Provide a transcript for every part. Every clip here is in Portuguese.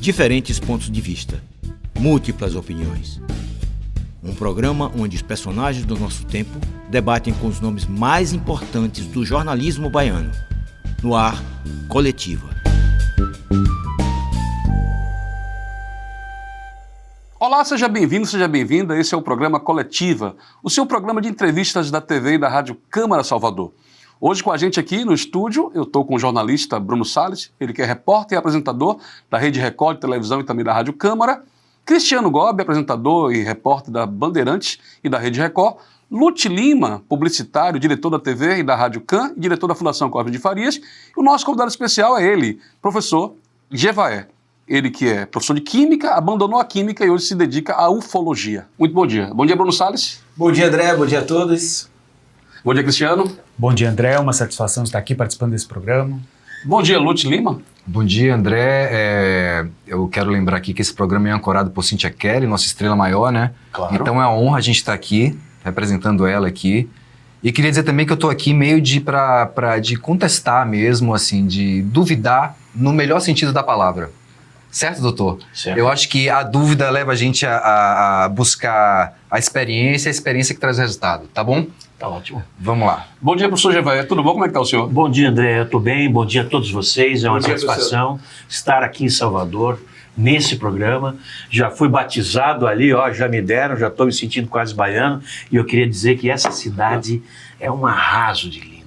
Diferentes pontos de vista, múltiplas opiniões. Um programa onde os personagens do nosso tempo debatem com os nomes mais importantes do jornalismo baiano. No ar, Coletiva. Olá, seja bem-vindo, seja bem-vinda. Esse é o programa Coletiva, o seu programa de entrevistas da TV e da Rádio Câmara Salvador. Hoje com a gente aqui no estúdio, eu estou com o jornalista Bruno Salles, ele que é repórter e apresentador da Rede Record de televisão e também da Rádio Câmara, Cristiano Gobi, apresentador e repórter da Bandeirantes e da Rede Record, Lute Lima, publicitário, diretor da TV e da Rádio Cam e diretor da Fundação Cosme de Farias, e o nosso convidado especial é ele, professor Jevaé. Ele que é professor de Química, abandonou a Química e hoje se dedica à ufologia. Muito bom dia. Bom dia, Bruno Salles. Bom dia, André. Bom dia a todos. Bom dia, Cristiano. Bom dia, André. É uma satisfação estar aqui participando desse programa. Bom dia, Lute Lima. Bom dia, André. Eu quero lembrar aqui que esse programa é ancorado por Cíntia Kelly, nossa estrela maior, né? Claro. Então é uma honra a gente estar aqui, representando ela aqui. E queria dizer também que eu estou aqui meio de contestar mesmo, assim, de duvidar no melhor sentido da palavra. Certo, doutor? Certo. Eu acho que a dúvida leva a gente a buscar a experiência que traz o resultado, tá bom? Tá ótimo. Vamos lá. Bom dia, professor Jevaé. Tudo bom? Como é que está o senhor? Bom dia, André. Eu estou bem. Bom dia a todos vocês. É uma Bom dia, satisfação estar aqui em Salvador, nesse programa. Já fui batizado ali, já me deram, já estou me sentindo quase baiano. E eu queria dizer que essa cidade é um arraso de linda.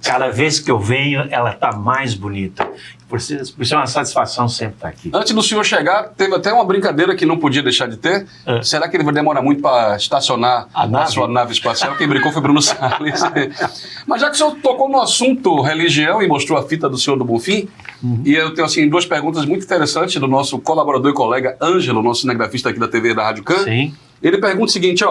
Cada vez que eu venho, ela está mais bonita. Por isso é uma satisfação sempre estar aqui. Antes do senhor chegar, teve até uma brincadeira que não podia deixar de ter. Será que ele vai demorar muito para estacionar a sua nave espacial? Quem brincou foi Bruno Salles. Mas já que o senhor tocou no assunto religião e mostrou a fita do senhor do Bonfim, e eu tenho assim, duas perguntas muito interessantes do nosso colaborador e colega Ângelo, nosso cinegrafista aqui da TV e da Rádio Cam. Sim. Ele pergunta o seguinte,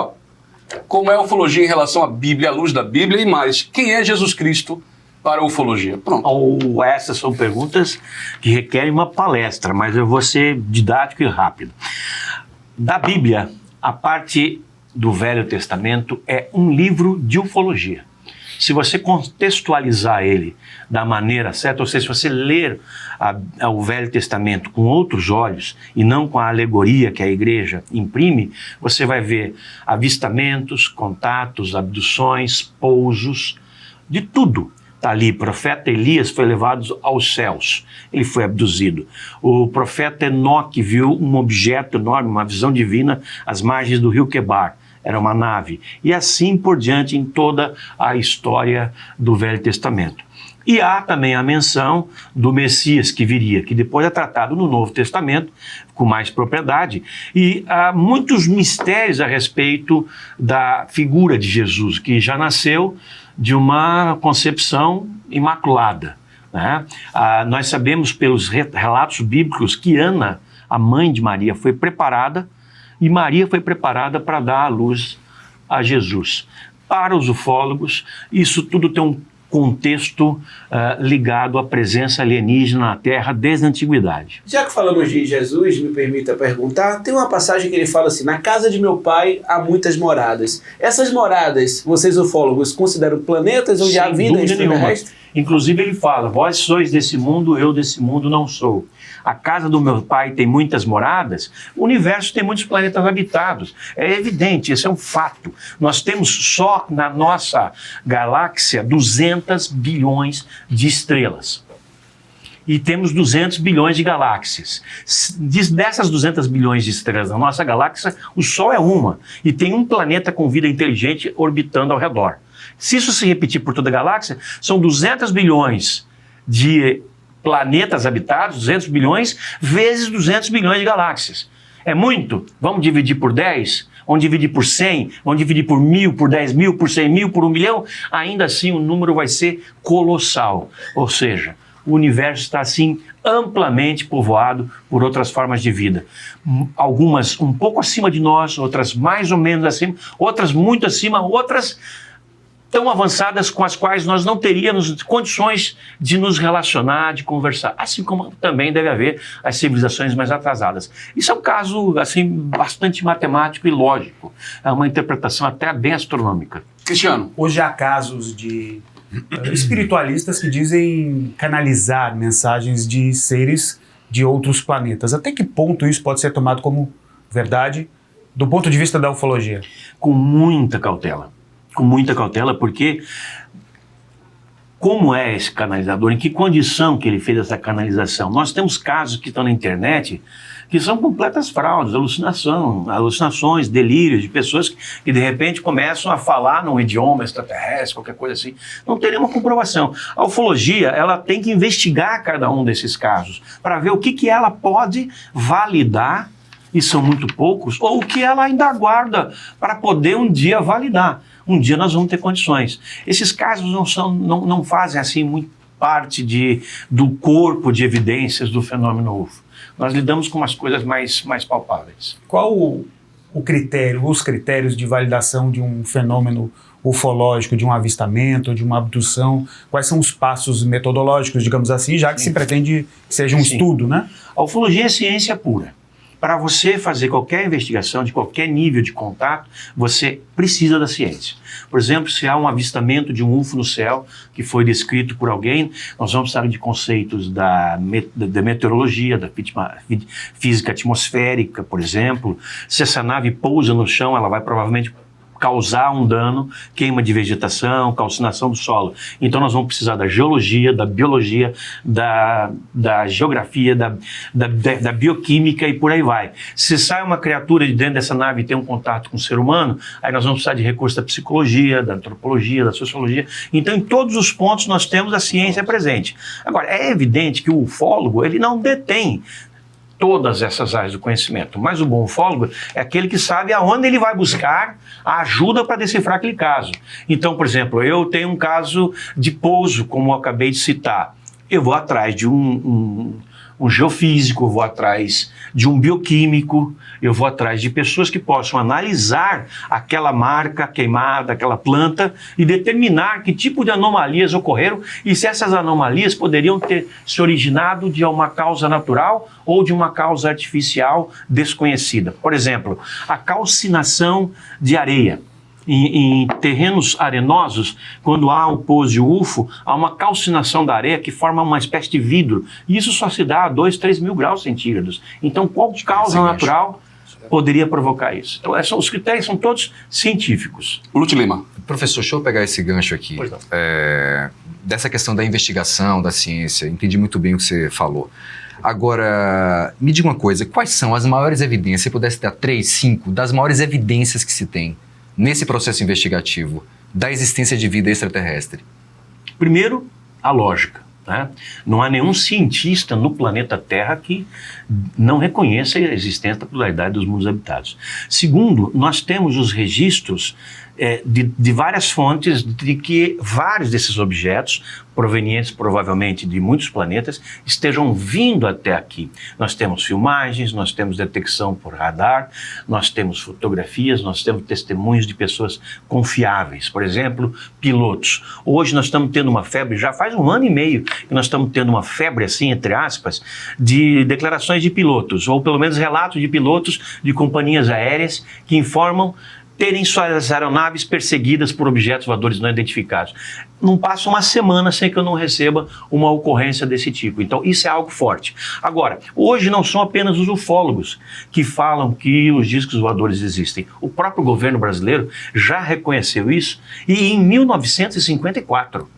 como é a ufologia em relação à Bíblia, à luz da Bíblia e mais, quem é Jesus Cristo para a ufologia? Pronto. Essas são perguntas que requerem uma palestra, mas eu vou ser didático e rápido. Da Bíblia, a parte do Velho Testamento é um livro de ufologia. Se você contextualizar ele da maneira certa, ou seja, se você ler o Velho Testamento com outros olhos e não com a alegoria que a igreja imprime, você vai ver avistamentos, contatos, abduções, pousos, de tudo. Está ali, o profeta Elias foi levado aos céus, ele foi abduzido. O profeta Enoque viu um objeto enorme, uma visão divina, às margens do rio Quebar. Era uma nave. E assim por diante em toda a história do Velho Testamento. E há também a menção do Messias que viria, que depois é tratado no Novo Testamento com mais propriedade. E há muitos mistérios a respeito da figura de Jesus, que já nasceu de uma concepção imaculada, né? Nós sabemos pelos relatos bíblicos que Ana, a mãe de Maria, foi preparada, e Maria foi preparada para dar à luz a Jesus. Para os ufólogos, isso tudo tem um contexto ligado à presença alienígena na Terra desde a antiguidade. Já que falamos de Jesus, me permita perguntar, tem uma passagem que ele fala assim, na casa de meu pai há muitas moradas. Essas moradas, vocês ufólogos consideram planetas onde há vida extraterrestre? Inclusive ele fala, vós sois desse mundo, eu desse mundo não sou. A casa do meu pai tem muitas moradas, o universo tem muitos planetas habitados. É evidente, esse é um fato. Nós temos só na nossa galáxia 200 bilhões de estrelas. E temos 200 bilhões de galáxias. Dessas 200 bilhões de estrelas na nossa galáxia, o Sol é uma. E tem um planeta com vida inteligente orbitando ao redor. Se isso se repetir por toda a galáxia, são 200 bilhões de planetas habitados, 200 bilhões, vezes 200 bilhões de galáxias. É muito? Vamos dividir por 10? Vamos dividir por 100? Vamos dividir por 1000, por 10 mil, por 100 mil, por 1 milhão? Ainda assim o número vai ser colossal. Ou seja, o universo está assim amplamente povoado por outras formas de vida. Algumas um pouco acima de nós, outras mais ou menos acima, outras muito acima, outras tão avançadas com as quais nós não teríamos condições de nos relacionar, de conversar, assim como também deve haver as civilizações mais atrasadas. Isso é um caso assim, bastante matemático e lógico, é uma interpretação até bem astronômica. Cristiano. Hoje há casos de espiritualistas que dizem canalizar mensagens de seres de outros planetas. Até que ponto isso pode ser tomado como verdade do ponto de vista da ufologia? Com muita cautela, porque como é esse canalizador, em que condição que ele fez essa canalização? Nós temos casos que estão na internet que são completas fraudes, alucinações, delírios de pessoas que de repente começam a falar num idioma extraterrestre, qualquer coisa assim. Não tem nenhuma comprovação. A ufologia, ela tem que investigar cada um desses casos para ver o que ela pode validar, e são muito poucos, ou o que ela ainda aguarda para poder um dia validar. Um dia nós vamos ter condições. Esses casos não fazem assim muito parte do corpo de evidências do fenômeno UFO. Nós lidamos com umas coisas mais palpáveis. Qual os critérios de validação de um fenômeno ufológico, de um avistamento, de uma abdução? Quais são os passos metodológicos, digamos assim, já que se pretende que seja um estudo, né? A ufologia é ciência pura. Para você fazer qualquer investigação de qualquer nível de contato, você precisa da ciência. Por exemplo, se há um avistamento de um UFO no céu que foi descrito por alguém, nós vamos precisar de conceitos da meteorologia, da física atmosférica, por exemplo. Se essa nave pousa no chão, ela vai provavelmente causar um dano, queima de vegetação, calcinação do solo. Então nós vamos precisar da geologia, da biologia, da geografia, da bioquímica e por aí vai. Se sai uma criatura de dentro dessa nave e tem um contato com o ser humano, aí nós vamos precisar de recursos da psicologia, da antropologia, da sociologia. Então em todos os pontos nós temos a ciência presente. Agora, é evidente que o ufólogo, ele não detém todas essas áreas do conhecimento, mas o bom ufólogo é aquele que sabe aonde ele vai buscar a ajuda para decifrar aquele caso. Então, por exemplo, eu tenho um caso de pouso, como eu acabei de citar. Eu vou atrás de um geofísico, eu vou atrás de um bioquímico, eu vou atrás de pessoas que possam analisar aquela marca queimada, aquela planta e determinar que tipo de anomalias ocorreram e se essas anomalias poderiam ter se originado de uma causa natural ou de uma causa artificial desconhecida. Por exemplo, a calcinação de areia. Em terrenos arenosos, quando há um pouso de UFO, há uma calcinação da areia que forma uma espécie de vidro. E isso só se dá a 2, 3 mil graus centígrados. Então, qual causa natural poderia provocar isso? Então, os critérios são todos científicos. Lute Lima. Professor, deixa eu pegar esse gancho aqui. Pois não. Dessa questão da investigação, da ciência, entendi muito bem o que você falou. Agora, me diga uma coisa, quais são as maiores evidências, se pudesse dar 3, 5, das maiores evidências que se tem nesse processo investigativo da existência de vida extraterrestre? Primeiro, a lógica, né? Não há nenhum cientista no planeta Terra que não reconheça a existência da pluralidade dos mundos habitados. Segundo, nós temos os registros de várias fontes de que vários desses objetos, provenientes provavelmente de muitos planetas, estejam vindo até aqui. Nós temos filmagens, nós temos detecção por radar, nós temos fotografias, nós temos testemunhos de pessoas confiáveis. Por exemplo, pilotos. Hoje nós estamos tendo uma febre, já faz 1 ano e meio que nós estamos tendo uma febre, assim, entre aspas, de declarações de pilotos, ou pelo menos relatos de pilotos de companhias aéreas que informam terem suas aeronaves perseguidas por objetos voadores não identificados. Não passa uma semana sem que eu não receba uma ocorrência desse tipo. Então, isso é algo forte. Agora, hoje não são apenas os ufólogos que falam que os discos voadores existem. O próprio governo brasileiro já reconheceu isso e em 1954...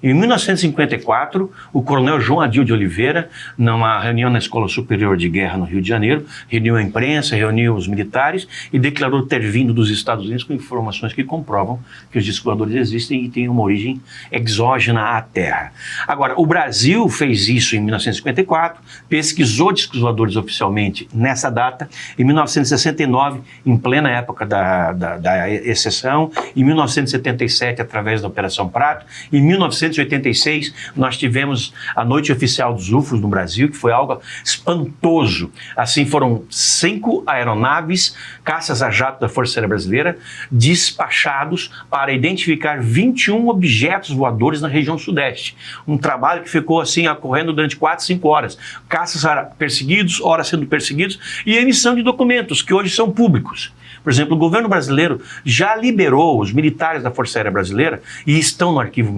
Em 1954, o coronel João Adil de Oliveira, numa reunião na Escola Superior de Guerra no Rio de Janeiro, reuniu a imprensa, reuniu os militares e declarou ter vindo dos Estados Unidos com informações que comprovam que os discos voadores existem e têm uma origem exógena à Terra. Agora, o Brasil fez isso em 1954, pesquisou discos voadores oficialmente nessa data. Em 1969, em plena época da exceção, em 1977, através da Operação Prato, em 1986, nós tivemos a Noite Oficial dos UFOs no Brasil, que foi algo espantoso. Assim, foram 5 aeronaves, caças a jato da Força Aérea Brasileira, despachados para identificar 21 objetos voadores na região sudeste. Um trabalho que ficou assim, ocorrendo durante 4, 5 horas. Caças perseguidos, horas sendo perseguidos, e a emissão de documentos, que hoje são públicos. Por exemplo, o governo brasileiro já liberou os militares da Força Aérea Brasileira, e estão no Arquivo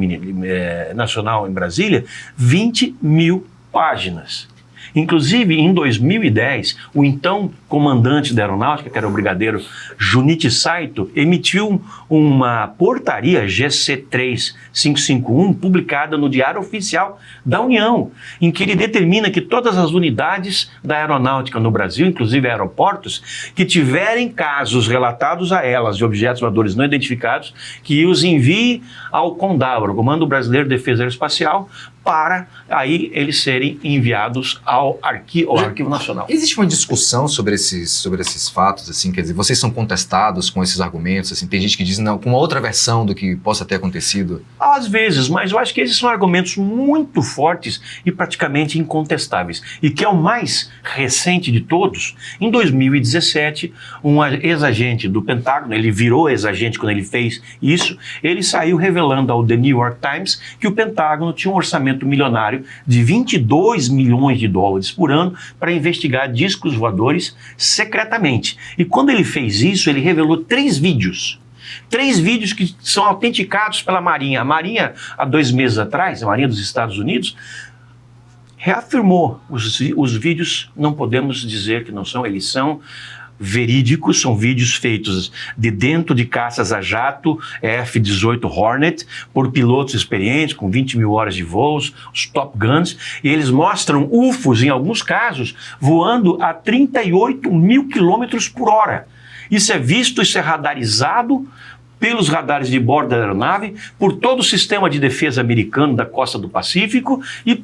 Nacional em Brasília, 20 mil páginas Inclusive, em 2010, o então comandante da aeronáutica, que era o brigadeiro Junichi Saito, emitiu uma portaria GC3551, publicada no Diário Oficial da União, em que ele determina que todas as unidades da aeronáutica no Brasil, inclusive aeroportos, que tiverem casos relatados a elas de objetos voadores não identificados, que os envie ao CONDABRA, o Comando Brasileiro de Defesa Aeroespacial, para aí eles serem enviados ao Arquivo Nacional. Existe uma discussão sobre esses fatos, assim, quer dizer, vocês são contestados com esses argumentos, assim, tem gente que diz, não, com uma outra versão do que possa ter acontecido? Às vezes, mas eu acho que esses são argumentos muito fortes e praticamente incontestáveis. E que é o mais recente de todos, em 2017, um ex-agente do Pentágono, ele virou ex-agente quando ele fez isso, ele saiu revelando ao The New York Times que o Pentágono tinha um orçamento milionário de 22 milhões de dólares por ano para investigar discos voadores secretamente. E quando ele fez isso, ele revelou 3 vídeos. 3 vídeos que são autenticados pela Marinha. A Marinha, há 2 meses atrás, a Marinha dos Estados Unidos, reafirmou os vídeos, não podemos dizer que não são, eles são verídicos, são vídeos feitos de dentro de caças a jato F-18 Hornet, por pilotos experientes, com 20 mil horas de voos, os Top Guns, e eles mostram UFOs, em alguns casos, voando a 38 mil quilômetros por hora. Isso é visto, isso é radarizado pelos radares de bordo da aeronave, por todo o sistema de defesa americano da costa do Pacífico, e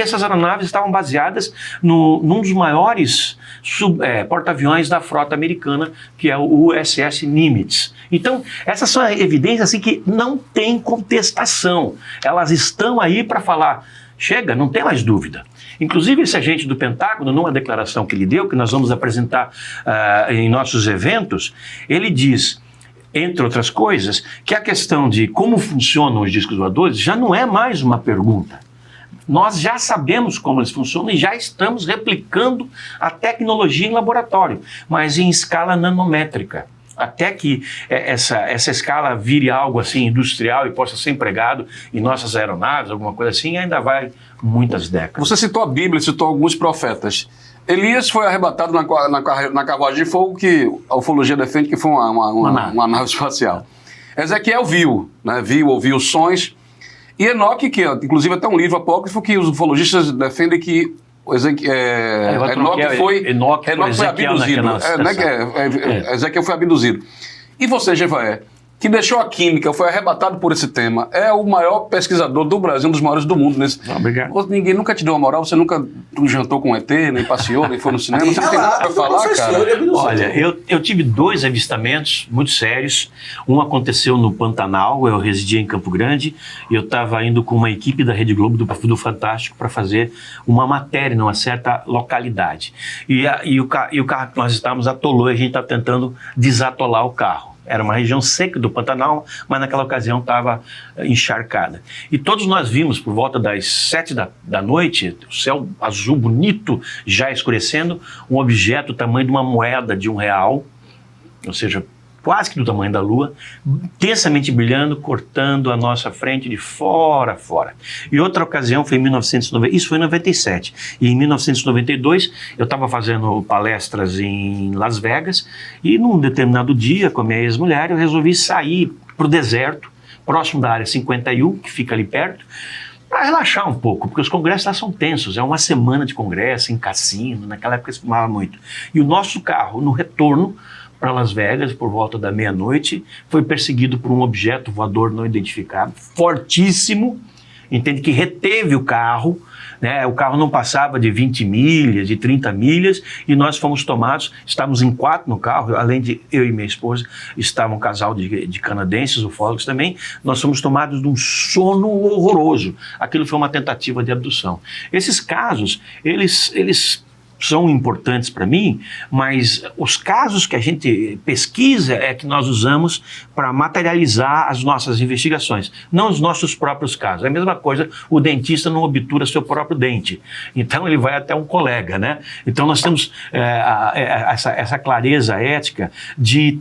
essas aeronaves estavam baseadas num dos maiores porta-aviões da frota americana, que é o USS Nimitz. Então, essas são evidências assim, que não tem contestação. Elas estão aí para falar, chega, não tem mais dúvida. Inclusive, esse agente do Pentágono, numa declaração que ele deu, que nós vamos apresentar em nossos eventos, ele diz, entre outras coisas, que a questão de como funcionam os discos voadores já não é mais uma pergunta. Nós já sabemos como eles funcionam e já estamos replicando a tecnologia em laboratório, mas em escala nanométrica. Até que essa escala vire algo assim industrial e possa ser empregado em nossas aeronaves, alguma coisa assim, ainda vai muitas décadas. Você citou a Bíblia, citou alguns profetas. Elias foi arrebatado na carruagem de fogo, que a ufologia defende que foi uma nave espacial. Ezequiel viu, né? Ouviu sons. E Enoque, que inclusive até um livro apócrifo que os ufologistas defendem que Enoque foi abduzido. Ezequiel foi abduzido. E você, Jevaé, que deixou a química, foi arrebatado por esse tema, é o maior pesquisador do Brasil, um dos maiores do mundo nesse. Obrigado. Ninguém nunca te deu uma moral, você nunca jantou com ET, nem passeou, nem foi no cinema, você não tem nada pra falar, cara. Olha, eu tive 2 avistamentos muito sérios. Um aconteceu no Pantanal, eu residia em Campo Grande, e eu estava indo com uma equipe da Rede Globo do Fantástico para fazer uma matéria numa certa localidade. E o carro que nós estávamos atolou, e a gente está tentando desatolar o carro. Era uma região seca do Pantanal, mas naquela ocasião estava encharcada. E todos nós vimos, por volta das 7 da noite, o céu azul bonito, já escurecendo, um objeto do tamanho de uma moeda de R$1, ou seja, quase que do tamanho da Lua, intensamente brilhando, cortando a nossa frente de fora a fora. E outra ocasião foi em 1990, isso foi em 97, e em 1992 eu estava fazendo palestras em Las Vegas, e num determinado dia, com a minha ex-mulher, eu resolvi sair para o deserto, próximo da área 51, que fica ali perto, para relaxar um pouco, porque os congressos lá são tensos, é uma semana de congresso, em cassino, naquela época se fumava muito. E o nosso carro, no retorno para Las Vegas, por volta da meia-noite, foi perseguido por um objeto voador não identificado, fortíssimo, entende, que reteve o carro, né? O carro não passava de 20 milhas, de 30 milhas, e nós fomos tomados, estávamos em 4 no carro, além de eu e minha esposa, estava um casal de canadenses, ufólogos também, nós fomos tomados de um sono horroroso. Aquilo foi uma tentativa de abdução. Esses casos, eles são importantes para mim, mas os casos que a gente pesquisa é que nós usamos para materializar as nossas investigações, não os nossos próprios casos. É a mesma coisa, o dentista não obtura seu próprio dente, então ele vai até um colega, né? Então nós temos essa clareza ética de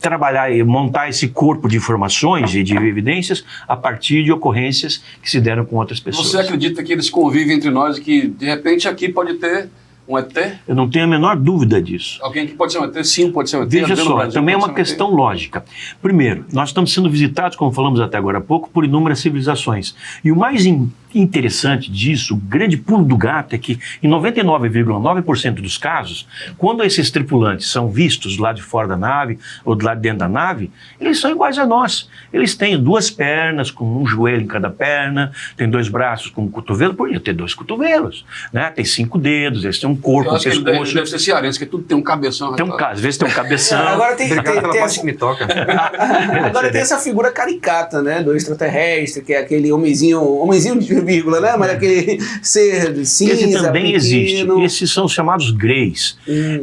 trabalhar e montar esse corpo de informações e de evidências a partir de ocorrências que se deram com outras pessoas. Você acredita que eles convivem entre nós e que, de repente, aqui pode ter um ET? Eu não tenho a menor dúvida disso. Alguém que pode ser um ET? Sim, pode ser um ET. Veja Andando no só, Brasil, também é pode uma ser um ET. questão lógica. Primeiro, nós estamos sendo visitados, como falamos até agora há pouco, por inúmeras civilizações. E o mais interessante disso, o grande pulo do gato, é que em 99,9% dos casos, quando esses tripulantes são vistos do lado de fora da nave ou do lado de dentro da nave, eles são iguais a nós. Eles têm 2 pernas, com um joelho em cada perna, têm 2 braços com um cotovelo, podia ter 2 cotovelos, né? Tem 5 dedos, eles têm um corpo, Eu um acho que ele pescoço. deve ser cearense, que tudo tem um cabeção. Tem às vezes tem um cabeção. Agora tem Obrigado pela parte essa, que me toca. agora tem essa figura caricata, né, do extraterrestre, que é aquele homenzinho de vírgula, né, mas aquele ser cinza, Esse também pequeno. existe. Esses são os chamados greys.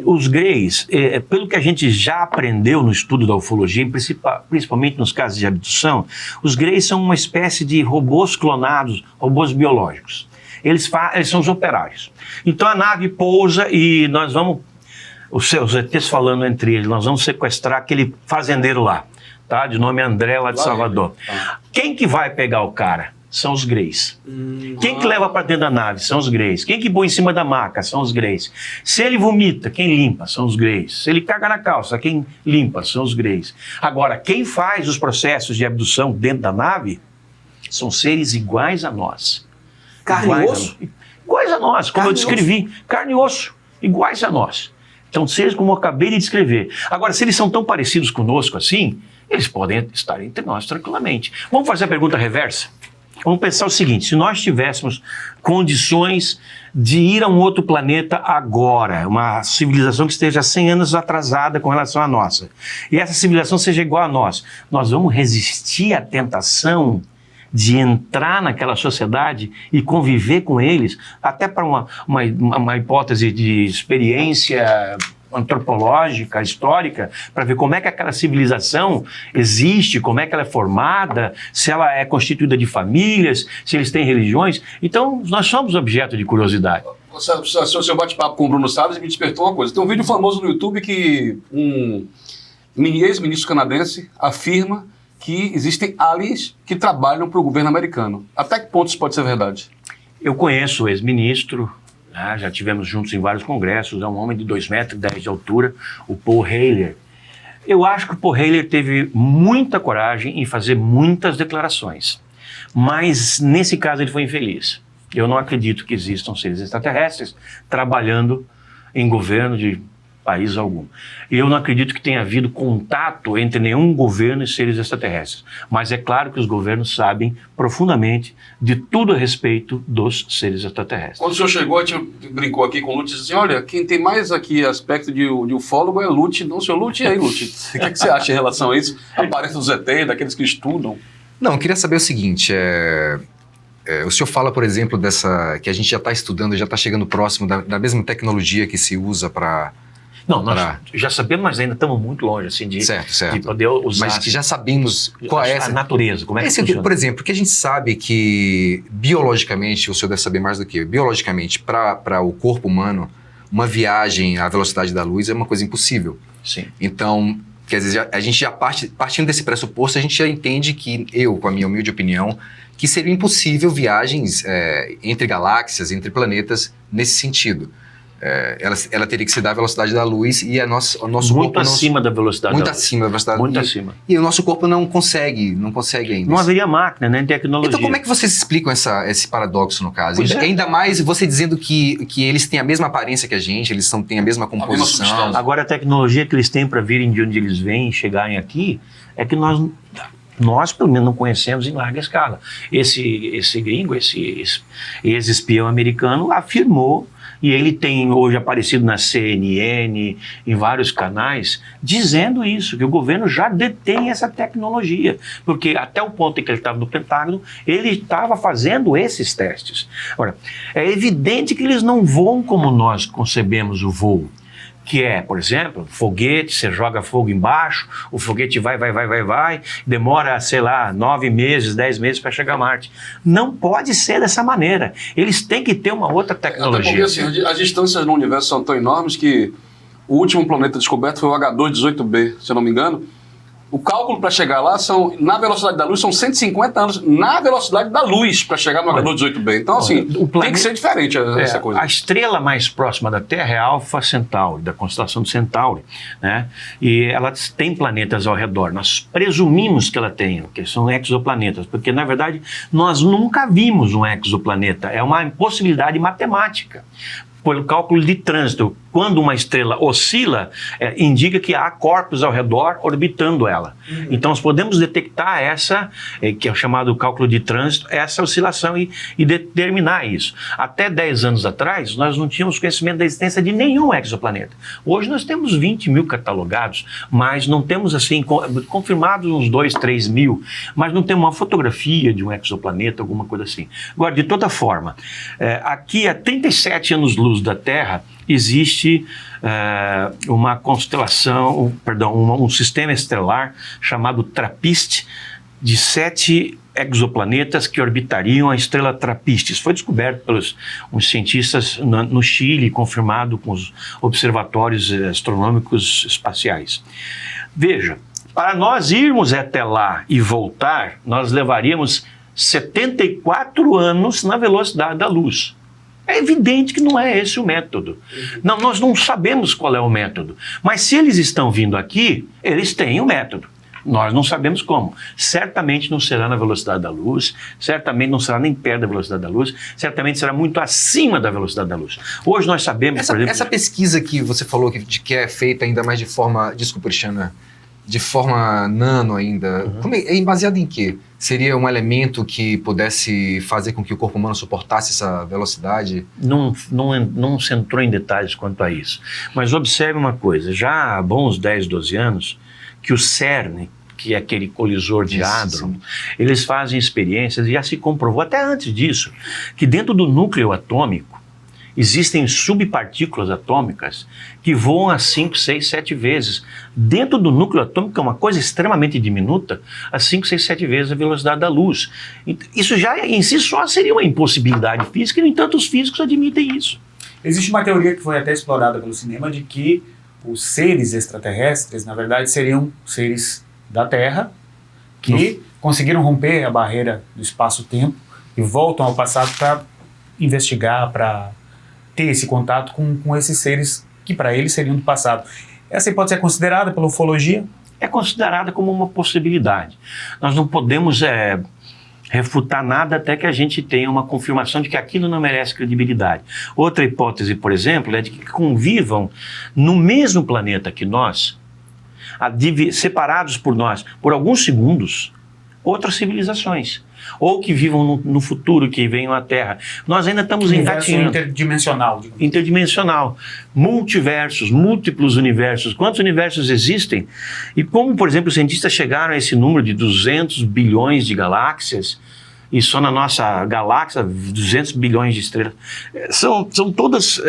Os greys, pelo que a gente já aprendeu no estudo da ufologia, principalmente nos casos de abdução, os greys são uma espécie de robôs clonados, robôs biológicos. Eles são os operários. Então a nave pousa e nós vamos, os ETs falando entre eles, nós vamos sequestrar aquele fazendeiro lá, tá? De nome André, lá de Salvador. Quem que vai pegar o cara? São os greys. Quem que leva para dentro da nave? São os greys. Quem que põe em cima da maca? São os greys. Se ele vomita, quem limpa? São os greys. Se ele caga na calça, quem limpa? São os greys. Agora, quem faz os processos de abdução dentro da nave são seres iguais a nós. Carne e osso? Iguais a nós, como Carne eu descrevi. Carne e osso, iguais a nós. Então, seres como eu acabei de descrever. Agora, se eles são tão parecidos conosco assim, eles podem estar entre nós tranquilamente. Vamos fazer a pergunta reversa? Vamos pensar o seguinte, se nós tivéssemos condições de ir a um outro planeta agora, uma civilização que esteja 100 anos atrasada com relação à nossa, e essa civilização seja igual a nós vamos resistir à tentação de entrar naquela sociedade e conviver com eles, até para uma hipótese de experiência antropológica, histórica, para ver como é que aquela civilização existe, como é que ela é formada, se ela é constituída de famílias, se eles têm religiões. Então, nós somos objeto de curiosidade. O seu bate-papo com o Bruno Salles me despertou uma coisa. Tem um vídeo famoso no YouTube que um ex-ministro canadense afirma que existem aliens que trabalham para o governo americano. Até que ponto isso pode ser verdade? Eu conheço o ex-ministro, já tivemos juntos em vários congressos, é um homem de 2,10 metros de altura, o Paul Heyler. Eu acho que o Paul Heyler teve muita coragem em fazer muitas declarações, mas nesse caso ele foi infeliz. Eu não acredito que existam seres extraterrestres trabalhando em governo de país algum. Eu não acredito que tenha havido contato entre nenhum governo e seres extraterrestres, mas é claro que os governos sabem profundamente de tudo a respeito dos seres extraterrestres. Quando o senhor chegou, a gente brincou aqui com o Lute e disse assim, olha, quem tem mais aqui aspecto de ufólogo é Lute, não o senhor Lute. E aí, Lute, o que você acha em relação a isso? A aparência dos ET, daqueles que estudam? Não, eu queria saber o seguinte, o senhor fala, por exemplo, que a gente já está estudando, já está chegando próximo da mesma tecnologia que se usa para... Não, nós já sabemos, mas ainda estamos muito longe assim, de poder usar. Mas que já sabemos qual é a natureza, como é que funciona. Por exemplo, porque a gente sabe que biologicamente, o senhor deve saber mais do que eu, biologicamente, para o corpo humano, uma viagem à velocidade da luz é uma coisa impossível. Sim. Então, quer dizer, a gente já partindo desse pressuposto, a gente já entende que, com a minha humilde opinião, que seria impossível viagens entre galáxias, entre planetas, nesse sentido. Ela teria que se dar à velocidade da luz e o nosso muito corpo acima da velocidade muito da luz. acima da velocidade muito da luz. acima. E o nosso corpo não consegue ainda. Não haveria máquina, nem tecnologia. Então como é que vocês explicam esse paradoxo no caso? Pois Ainda mais você dizendo que eles têm a mesma aparência que a gente, eles têm a mesma composição. substância. Agora a tecnologia que eles têm para virem de onde eles vêm e chegarem aqui é que nós pelo menos não conhecemos em larga escala. Esse gringo, esse ex-espião americano afirmou, e ele tem hoje aparecido na CNN, em vários canais, dizendo isso, que o governo já detém essa tecnologia, porque até o ponto em que ele estava no Pentágono, ele estava fazendo esses testes. Ora, é evidente que eles não voam como nós concebemos o voo, que é, por exemplo, foguete, você joga fogo embaixo, o foguete vai, demora, sei lá, 9 meses, 10 meses para chegar a Marte. Não pode ser dessa maneira. Eles têm que ter uma outra tecnologia. Até porque, assim, as distâncias no universo são tão enormes que o último planeta descoberto foi o H218b, se eu não me engano, O cálculo para chegar lá na velocidade da luz, são 150 anos na velocidade da luz para chegar no H2 18b. Então, assim, tem que ser diferente essa coisa. A estrela mais próxima da Terra é Alpha Centauri, da constelação do Centauri, né? E ela tem planetas ao redor. Nós presumimos que ela tem, que são exoplanetas, porque, na verdade, nós nunca vimos um exoplaneta. É uma impossibilidade matemática. Pelo cálculo de trânsito, quando uma estrela oscila, indica que há corpos ao redor orbitando ela. Então, nós podemos detectar essa, que é o chamado cálculo de trânsito, essa oscilação e determinar isso. Até 10 anos atrás, nós não tínhamos conhecimento da existência de nenhum exoplaneta. Hoje nós temos 20 mil catalogados, mas não temos, assim, confirmados uns 2, 3 mil, mas não temos uma fotografia de um exoplaneta, alguma coisa assim. Agora, de toda forma, aqui a 37 anos-luz da Terra, existe uma constelação, um sistema estelar chamado TRAPPIST, de 7 exoplanetas que orbitariam a estrela TRAPPIST. Isso foi descoberto pelos uns cientistas no Chile, confirmado com os observatórios astronômicos espaciais. Veja, para nós irmos até lá e voltar, nós levaríamos 74 anos na velocidade da luz. É evidente que não é esse o método. Não, nós não sabemos qual é o método. Mas se eles estão vindo aqui, eles têm o método. Nós não sabemos como. Certamente não será na velocidade da luz, certamente não será nem perto da velocidade da luz, certamente será muito acima da velocidade da luz. Hoje nós sabemos, por exemplo... Essa pesquisa que você falou que é feita ainda mais de forma... Desculpa, Cristiana. De forma nano ainda. É baseado em quê? Seria um elemento que pudesse fazer com que o corpo humano suportasse essa velocidade? Não se entrou em detalhes quanto a isso. Mas observe uma coisa, já há bons 10, 12 anos, que o CERN, que é aquele colisor de Hadron, eles fazem experiências e já se comprovou, até antes disso, que dentro do núcleo atômico, existem subpartículas atômicas que voam a 5, 6, 7 vezes. Dentro do núcleo atômico é uma coisa extremamente diminuta, a 5, 6, 7 vezes a velocidade da luz. Isso já em si só seria uma impossibilidade física, e, no entanto, os físicos admitem isso. Existe uma teoria que foi até explorada pelo cinema de que os seres extraterrestres, na verdade, seriam seres da Terra que conseguiram romper a barreira do espaço-tempo e voltam ao passado para investigar, para ter esse contato com esses seres que para eles seriam do passado. Essa pode ser considerada pela ufologia? É considerada como uma possibilidade. Nós não podemos refutar nada até que a gente tenha uma confirmação de que aquilo não merece credibilidade. Outra hipótese, por exemplo, é de que convivam no mesmo planeta que nós, separados por nós por alguns segundos, outras civilizações. Ou que vivam no futuro, que venham à Terra. Nós ainda estamos engatinhando. Interdimensional. Interdimensional. Multiversos, múltiplos universos. Quantos universos existem? E como, por exemplo, os cientistas chegaram a esse número de 200 bilhões de galáxias, e só na nossa galáxia, 200 bilhões de estrelas. São todas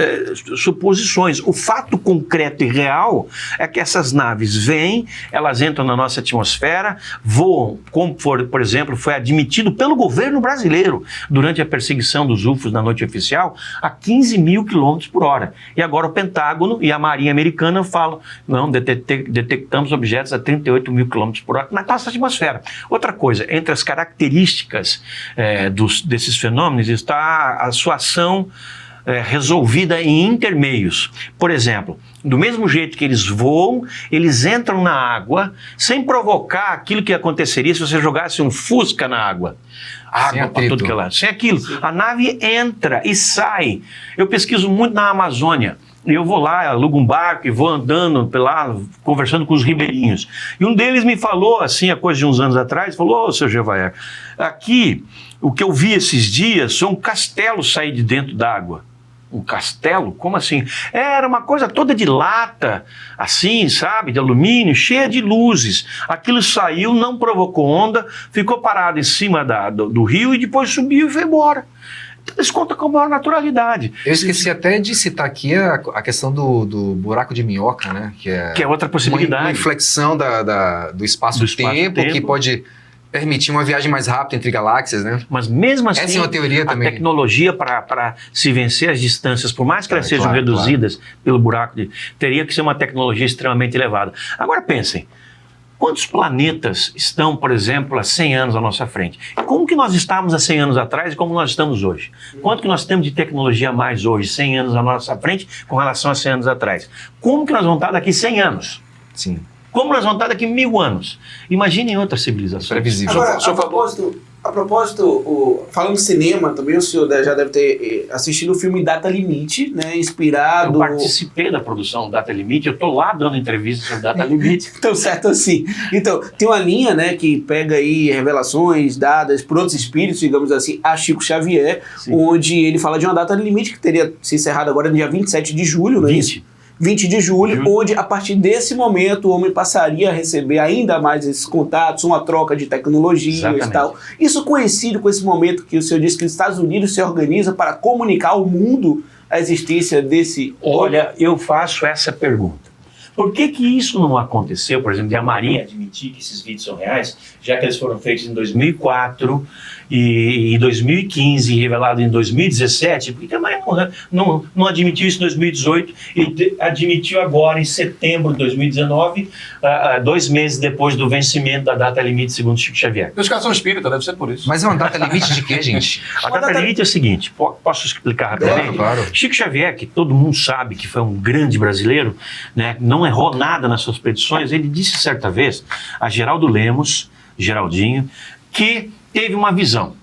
suposições. O fato concreto e real é que essas naves vêm, elas entram na nossa atmosfera, voam, como, por exemplo, foi admitido pelo governo brasileiro durante a perseguição dos UFOs na noite oficial, a 15 mil quilômetros por hora. E agora o Pentágono e a Marinha Americana falam, não, detectamos objetos a 38 mil quilômetros por hora na nossa atmosfera. Outra coisa, entre as características desses fenômenos está a sua ação resolvida em intermeios. Por exemplo, do mesmo jeito que eles voam, eles entram na água sem provocar aquilo que aconteceria se você jogasse um Fusca na água. Água para tudo que é lá. Sem aquilo. Sim. A nave entra e sai. Eu pesquiso muito na Amazônia. Eu vou lá, alugo um barco e vou andando lá, conversando com os ribeirinhos. E um deles me falou, assim, há coisa de uns anos atrás, falou, ô, seu Gevaer, aqui, o que eu vi esses dias foi um castelo sair de dentro d'água. Um castelo? Como assim? Era uma coisa toda de lata, assim, sabe, de alumínio, cheia de luzes. Aquilo saiu, não provocou onda, ficou parado em cima do rio e depois subiu e foi embora. Eles contam com a maior naturalidade. Eu esqueci até de citar aqui a questão do buraco de minhoca, né? Que é outra possibilidade. Uma inflexão do espaço-tempo que pode permitir uma viagem mais rápida entre galáxias, né? Mas mesmo assim, essa é uma teoria também. A tecnologia para se vencer as distâncias, por mais que elas sejam reduzidas pelo buraco, teria que ser uma tecnologia extremamente elevada. Agora pensem, Quantos planetas estão, por exemplo, há 100 anos à nossa frente? Como que nós estávamos há 100 anos atrás e como nós estamos hoje? Quanto que nós temos de tecnologia a mais hoje, 100 anos à nossa frente, com relação a 100 anos atrás? Como que nós vamos estar daqui 100 anos? Sim. Como nós vamos estar daqui 1000 anos? Imaginem outras civilizações. Previsível. Agora, a propósito, falando de cinema também, o senhor já deve ter assistido o filme Data Limite, né? Inspirado... Eu participei da produção do Data Limite, eu estou lá dando entrevista sobre Data Limite. Então, certo assim. Então, tem uma linha, né, que pega aí revelações dadas por outros espíritos, digamos assim, a Chico Xavier, Sim. onde ele fala de uma data limite que teria se encerrado agora no dia 27 de julho, né? 20 de julho, onde a partir desse momento o homem passaria a receber ainda mais esses contatos, uma troca de tecnologias e tal. Isso coincide com esse momento que o senhor disse que os Estados Unidos se organizam para comunicar ao mundo a existência desse... Olha, eu faço essa pergunta. Por que que isso não aconteceu, por exemplo, de a Marinha admitir que esses vídeos são reais, já que eles foram feitos em 2004 e em 2015 e revelados em 2017? Por que a Marinha não admitiu isso em 2018 e admitiu agora em setembro de 2019, 2 meses depois do vencimento da data limite segundo Chico Xavier? Os caras são espíritas, deve ser por isso. Mas é uma data limite de quê, gente? A data limite é o seguinte, posso explicar rapidamente? Claro. Chico Xavier, que todo mundo sabe que foi um grande brasileiro, né, não errou nada nas suas predições, ele disse certa vez a Geraldo Lemos, Geraldinho, que teve uma visão.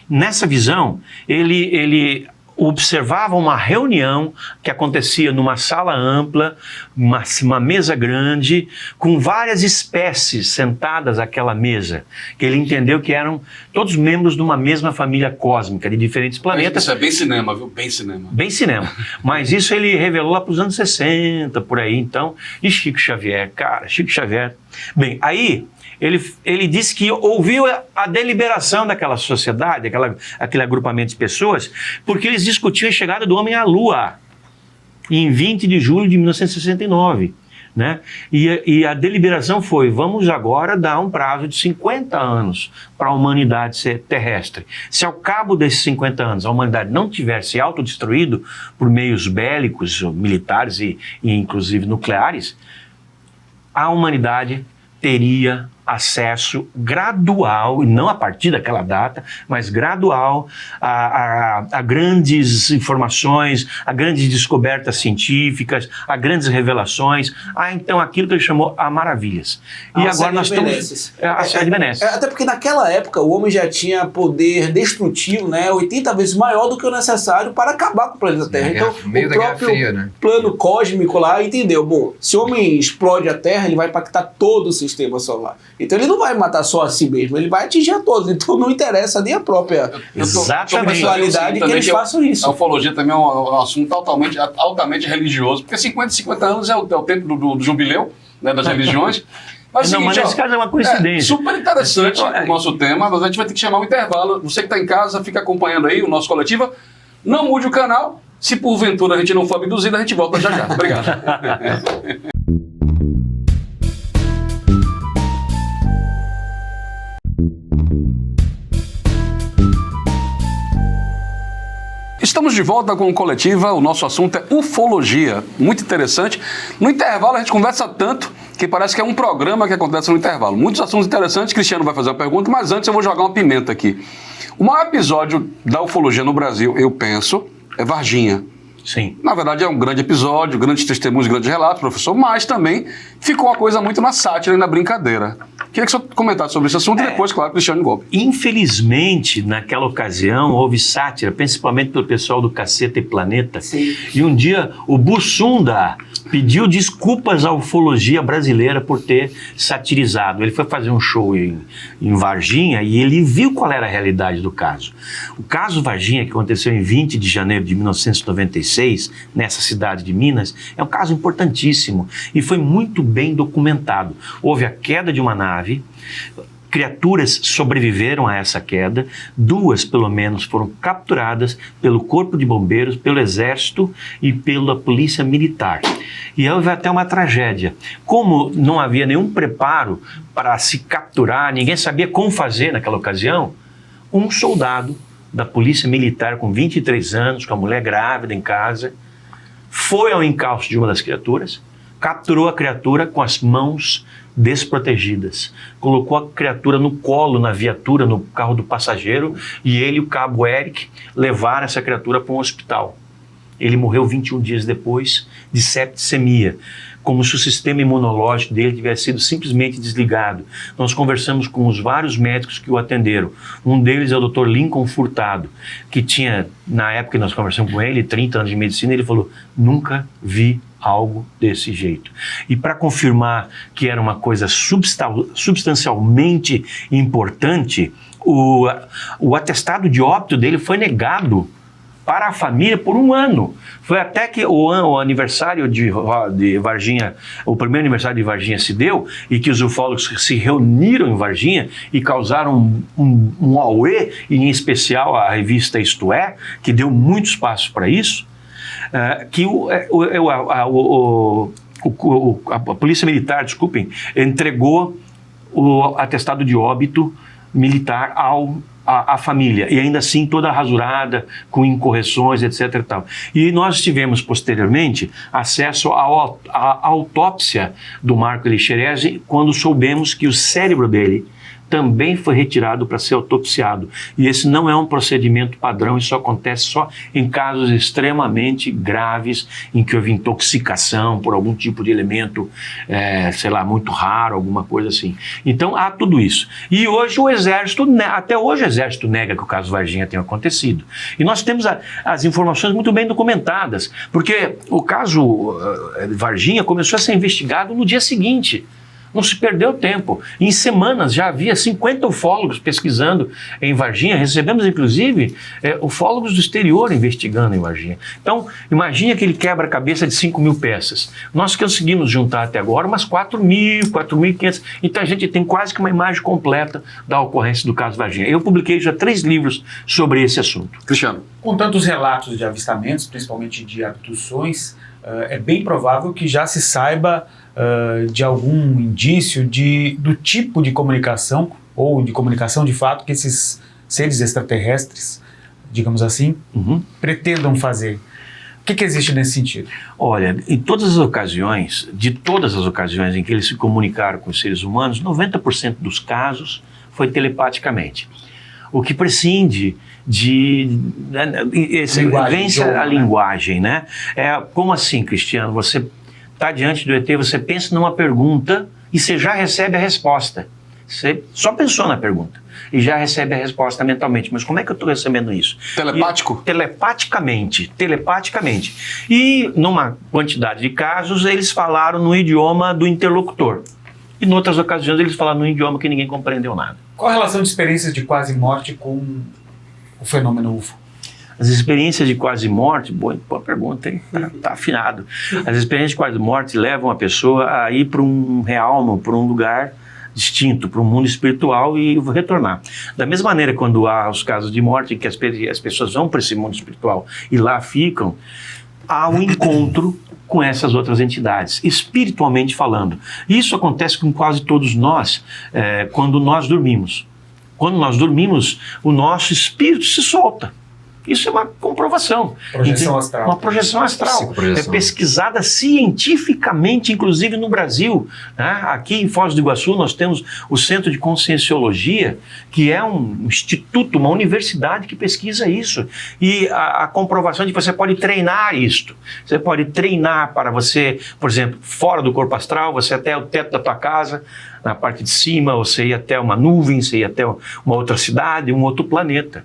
Nessa visão, ele observava uma reunião que acontecia numa sala ampla, uma mesa grande, com várias espécies sentadas àquela mesa, que ele entendeu que eram todos membros de uma mesma família cósmica, de diferentes planetas. Isso é bem cinema, viu? Bem cinema. Bem cinema. Mas isso ele revelou lá para os anos 60, por aí, então. E Chico Xavier, cara, Chico Xavier. Bem, aí... Ele disse que ouviu a deliberação daquela sociedade, aquele agrupamento de pessoas, porque eles discutiam a chegada do homem à Lua, em 20 de julho de 1969. Né? E a deliberação foi, vamos agora dar um prazo de 50 anos para a humanidade ser terrestre. Se ao cabo desses 50 anos a humanidade não tiver se autodestruído por meios bélicos, militares e inclusive nucleares, a humanidade teria acesso gradual, e não a partir daquela data, mas gradual a grandes informações, a grandes descobertas científicas, a grandes revelações, então aquilo que ele chamou a maravilhas. E agora nós estamos... A série de Benesses. Até porque naquela época o homem já tinha poder destrutivo, né, 80 vezes maior do que o necessário para acabar com o planeta Terra. Então, meio o da Guerra próprio Fria, né? plano cósmico lá entendeu, bom, se o homem explode a Terra, ele vai impactar todo o sistema solar. Então ele não vai matar só a si mesmo, ele vai atingir a todos. Então não interessa nem a própria personalidade que eles façam isso. A ufologia também é um assunto altamente religioso, porque 50 anos é o tempo do jubileu, né, das religiões. Mas não, mas nesse caso é uma coincidência. Super interessante o nosso tema, mas a gente vai ter que chamar um intervalo. Você que está em casa, fica acompanhando aí o nosso Coletiva. Não mude o canal. Se porventura a gente não for abduzido, a gente volta já já. Obrigado. Estamos de volta com o Coletiva, o nosso assunto é ufologia, muito interessante. No intervalo a gente conversa tanto que parece que é um programa que acontece no intervalo. Muitos assuntos interessantes, Cristiano vai fazer uma pergunta, mas antes eu vou jogar uma pimenta aqui. O maior episódio da ufologia no Brasil, eu penso, é Varginha. Sim. Na verdade é um grande episódio, grandes testemunhos, grandes relatos, professor, mas também ficou uma coisa muito na sátira e na brincadeira. Queria que o senhor comentasse sobre esse assunto e depois, claro, Cristiano Golpe. Infelizmente, naquela ocasião, houve sátira, principalmente pelo pessoal do Caceta e Planeta. Sim. E um dia, o Bussunda pediu desculpas à ufologia brasileira por ter satirizado. Ele foi fazer um show em Varginha e ele viu qual era a realidade do caso. O caso Varginha, que aconteceu em 20 de janeiro de 1996, nessa cidade de Minas, é um caso importantíssimo e foi muito bem documentado. Houve a queda de uma nave, criaturas sobreviveram a essa queda, 2 pelo menos foram capturadas pelo Corpo de Bombeiros, pelo Exército e pela Polícia Militar. E houve até uma tragédia. Como não havia nenhum preparo para se capturar, ninguém sabia como fazer naquela ocasião, um soldado da Polícia Militar com 23 anos, com a mulher grávida em casa, foi ao encalço de uma das criaturas, capturou a criatura com as mãos desprotegidas, colocou a criatura no colo, na viatura, no carro do passageiro, e ele e o cabo Eric levaram essa criatura para um hospital. Ele morreu 21 dias depois de septicemia, como se o sistema imunológico dele tivesse sido simplesmente desligado. Nós conversamos com os vários médicos que o atenderam. Um deles é o Dr. Lincoln Furtado, que tinha, na época que nós conversamos com ele, 30 anos de medicina, ele falou: nunca vi algo desse jeito. E para confirmar que era uma coisa substancialmente importante, o atestado de óbito dele foi negado para a família por 1 ano. Foi até que o aniversário de Varginha, o primeiro aniversário de Varginha se deu, e que os ufólogos se reuniram em Varginha e causaram um auê, e em especial a revista Isto É, que deu muito espaço para isso, que a Polícia Militar, entregou o atestado de óbito militar à família, e ainda assim toda rasurada, com incorreções, etc. E tal. E nós tivemos posteriormente acesso à autópsia do Marco Elixerese, quando soubemos que o cérebro dele também foi retirado para ser autopsiado. E esse não é um procedimento padrão, isso acontece só em casos extremamente graves, em que houve intoxicação por algum tipo de elemento, muito raro, alguma coisa assim. Então há tudo isso. E hoje o Exército, até hoje o Exército nega que o caso Varginha tenha acontecido. E nós temos as informações muito bem documentadas, porque o caso Varginha começou a ser investigado no dia seguinte. Não se perdeu tempo. Em semanas já havia 50 ufólogos pesquisando em Varginha. Recebemos, inclusive, ufólogos do exterior investigando em Varginha. Então, imagine aquele quebra-cabeça de 5.000 peças. Nós conseguimos juntar até agora umas 4.000, 4.500. Então, a gente tem quase que uma imagem completa da ocorrência do caso Varginha. Eu publiquei já 3 livros sobre esse assunto. Cristiano. Com tantos relatos de avistamentos, principalmente de abduções, é bem provável que já se saiba de algum indício do tipo de comunicação, ou de comunicação de fato, que esses seres extraterrestres, digamos assim, pretendam fazer. O que existe nesse sentido? Olha, de todas as ocasiões em que eles se comunicaram com os seres humanos, 90% dos casos foi telepaticamente. O que prescinde a linguagem, né? Como assim, Cristiano? Você está diante do ET, você pensa numa pergunta e você já recebe a resposta. Você só pensou na pergunta e já recebe a resposta mentalmente. Mas como é que eu estou recebendo isso? Telepático? Telepaticamente. E numa quantidade de casos, eles falaram no idioma do interlocutor. E em outras ocasiões, eles falaram num idioma que ninguém compreendeu nada. Qual a relação de experiências de quase morte com o fenômeno UFO? As experiências de quase morte, boa pergunta, hein? Tá afinado. As experiências de quase morte levam a pessoa a ir para um realmo, para um lugar distinto, para um mundo espiritual, e retornar. Da mesma maneira, quando há os casos de morte, em que as pessoas vão para esse mundo espiritual e lá ficam, há um encontro com essas outras entidades, espiritualmente falando. Isso acontece com quase todos nós quando nós dormimos. Quando nós dormimos, o nosso espírito se solta. Isso é uma comprovação. Projeção astral. Uma projeção astral. É pesquisada cientificamente, inclusive no Brasil. Né? Aqui em Foz do Iguaçu nós temos o Centro de Conscienciologia, que é um instituto, uma universidade que pesquisa isso. E a comprovação de que você pode treinar isto. Você pode treinar para você, por exemplo, fora do corpo astral, você até o teto da tua casa, na parte de cima, você ir até uma nuvem, você ir até uma outra cidade, um outro planeta.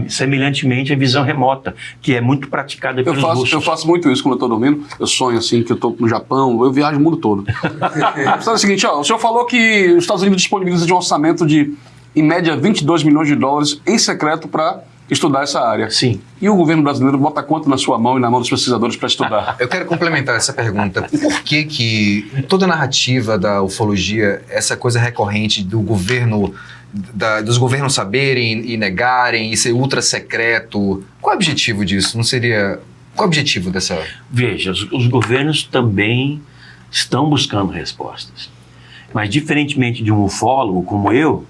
Semelhantemente a visão remota, que é muito praticada pelos russos. Eu faço muito isso quando eu estou dormindo. Eu sonho assim, que eu estou no Japão, eu viajo o mundo todo. É o seguinte, o senhor falou que os Estados Unidos disponibilizam de um orçamento de, em média, 22 milhões de dólares em secreto para estudar essa área. Sim. E o governo brasileiro bota quanto na sua mão e na mão dos pesquisadores para estudar? Eu quero complementar essa pergunta. Por que em toda a narrativa da ufologia, essa coisa recorrente do governo, dos governos saberem e negarem e ser ultra secreto, qual é o objetivo disso? Qual é o objetivo dessa... Veja, os governos também estão buscando respostas. Mas diferentemente de um ufólogo como eu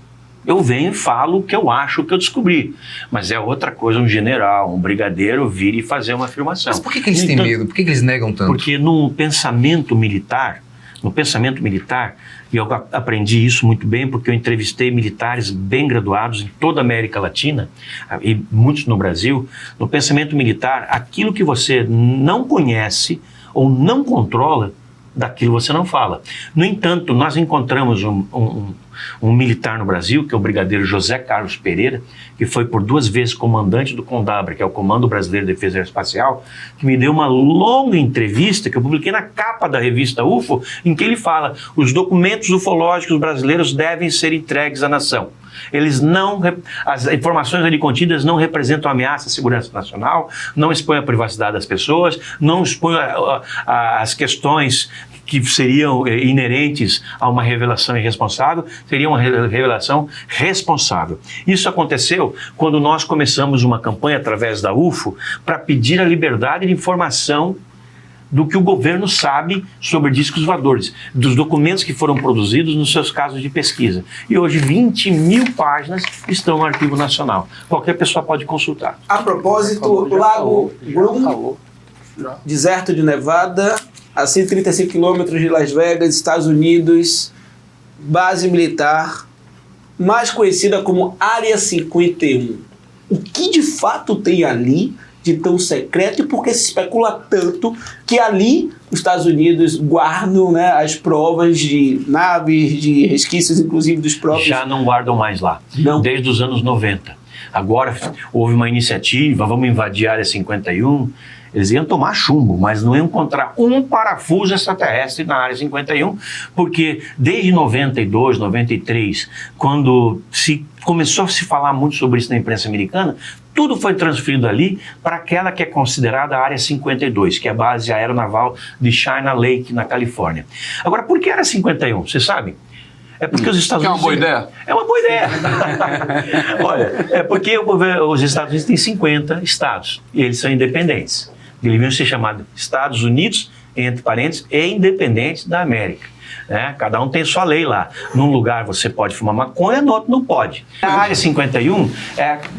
Eu venho e falo o que eu acho, o que eu descobri. Mas é outra coisa um general, um brigadeiro vir e fazer uma afirmação. Mas por que eles têm medo? Por que eles negam tanto? Porque no pensamento militar, e eu aprendi isso muito bem porque eu entrevistei militares bem graduados em toda a América Latina e muitos no Brasil. No pensamento militar, aquilo que você não conhece ou não controla, daquilo você não fala. No entanto, nós encontramos um militar no Brasil, que é o brigadeiro José Carlos Pereira, que foi por 2 vezes comandante do CONDABRA, que é o Comando Brasileiro de Defesa Aeroespacial, que me deu uma longa entrevista que eu publiquei na capa da revista UFO, em que ele fala: os documentos ufológicos brasileiros devem ser entregues à nação. As informações ali contidas não representam ameaça à segurança nacional, não expõem a privacidade das pessoas, não expõem as questões que seriam inerentes a uma revelação irresponsável, seria uma revelação responsável. Isso aconteceu quando nós começamos uma campanha através da UFO para pedir a liberdade de informação do que o governo sabe sobre discos voadores, dos documentos que foram produzidos nos seus casos de pesquisa. E hoje 20.000 páginas estão no Arquivo Nacional. Qualquer pessoa pode consultar. A propósito, Lago Bloom, deserto de Nevada, a 135 quilômetros de Las Vegas, Estados Unidos, base militar, mais conhecida como Área 51. O que de fato tem ali de tão secreto e por que se especula tanto que ali os Estados Unidos guardam, né, as provas de naves, de resquícios inclusive dos próprios... Já não guardam mais lá, não. Desde os anos 90. Agora houve uma iniciativa, vamos invadir a Área 51, eles iam tomar chumbo, mas não iam encontrar um parafuso extraterrestre na Área 51, porque desde 92, 93, quando começou a se falar muito sobre isso na imprensa americana, tudo foi transferido ali para aquela que é considerada a Área 52, que é a base aeronaval de China Lake, na Califórnia. Agora, por que Área 51? Vocês sabem? É porque os Estados Unidos... É uma boa ideia? É uma boa ideia. Olha, é porque os Estados Unidos têm 50 estados e eles são independentes. Eles deviam ser chamados Estados Unidos, entre parênteses, e independentes da América. Né? Cada um tem sua lei lá. Num lugar você pode fumar maconha, no outro não pode. A Área 51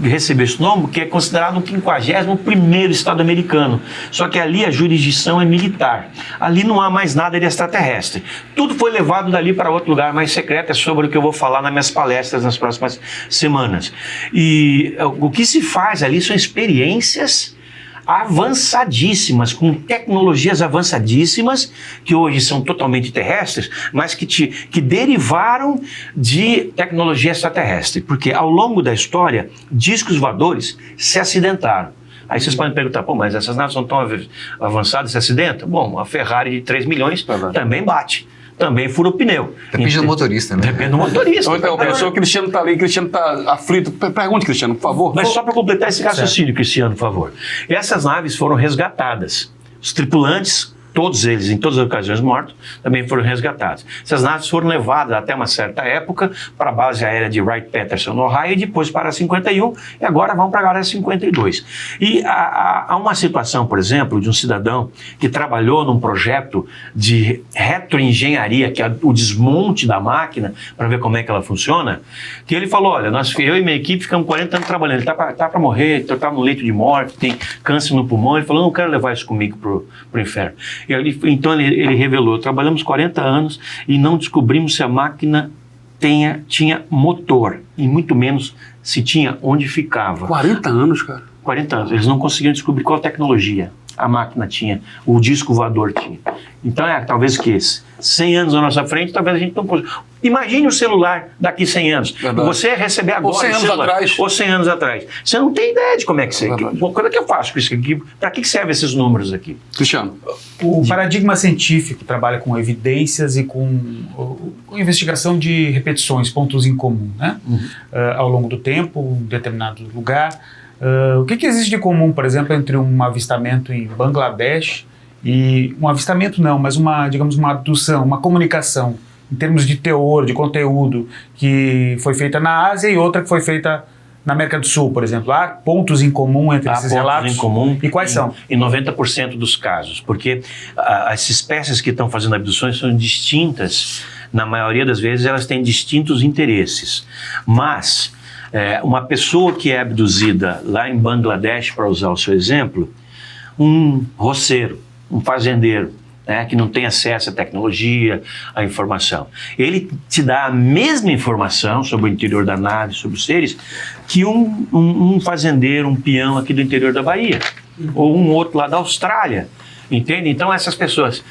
recebeu esse nome porque é considerado o 51º estado americano. Só que ali a jurisdição é militar. Ali não há mais nada de extraterrestre. Tudo foi levado dali para outro lugar mais secreto. É sobre o que eu vou falar nas minhas palestras nas próximas semanas. E o que se faz ali são experiências avançadíssimas, com tecnologias avançadíssimas, que hoje são totalmente terrestres, mas que derivaram de tecnologia extraterrestre, porque ao longo da história, discos voadores se acidentaram. Aí vocês podem perguntar, pô, mas essas naves são tão avançadas, se acidentam? Bom, a Ferrari de 3 milhões também bate. Também fura o pneu. Depende do motorista, né? Depende do motorista. Então, o Cristiano está ali, Cristiano está aflito. Pergunte, Cristiano, por favor. Mas só para completar esse raciocínio, Cristiano, por favor. Essas naves foram resgatadas. Os tripulantes, todos eles, em todas as ocasiões mortos, também foram resgatados. Essas naves foram levadas até uma certa época para a base aérea de Wright-Patterson, no Ohio, e depois para a 51, e agora vão para a área 52. E há uma situação, por exemplo, de um cidadão que trabalhou num projeto de retroengenharia, que é o desmonte da máquina, para ver como é que ela funciona, que ele falou, olha, eu e minha equipe ficamos 40 anos trabalhando, ele está para morrer, está no leito de morte, tem câncer no pulmão, ele falou, não quero levar isso comigo para o inferno. Então ele revelou, trabalhamos 40 anos e não descobrimos se a máquina tinha motor, e muito menos se tinha onde ficava. 40 anos, cara. 40 anos. Eles não conseguiram descobrir qual tecnologia a máquina tinha, o disco voador tinha. Então talvez que 100 anos à nossa frente, talvez a gente não possa. Imagine o celular daqui 100 anos. Verdade. Você receber agora. Ou 100 anos celular, atrás. Ou 100 anos atrás. Você não tem ideia de como é que você. Como é que eu faço com isso aqui? Para que servem esses números aqui? Cristiano. O paradigma científico trabalha com evidências e com investigação de repetições, pontos em comum, né? Ao longo do tempo, em determinado lugar. O que existe de comum, por exemplo, entre um avistamento em Bangladesh e um avistamento não, mas digamos uma abdução, uma comunicação em termos de teor, de conteúdo, que foi feita na Ásia e outra que foi feita na América do Sul, por exemplo? Há pontos em comum entre esses relatos? Em comum. E quais são? Em 90% dos casos, porque as espécies que estão fazendo abduções são distintas na maioria das vezes elas têm distintos interesses, mas uma pessoa que é abduzida lá em Bangladesh, para usar o seu exemplo, um roceiro, um fazendeiro, que não tem acesso à tecnologia, à informação. Ele te dá a mesma informação sobre o interior da nave, sobre os seres, que um fazendeiro, um peão aqui do interior da Bahia, ou um outro lá da Austrália, entende? Então essas pessoas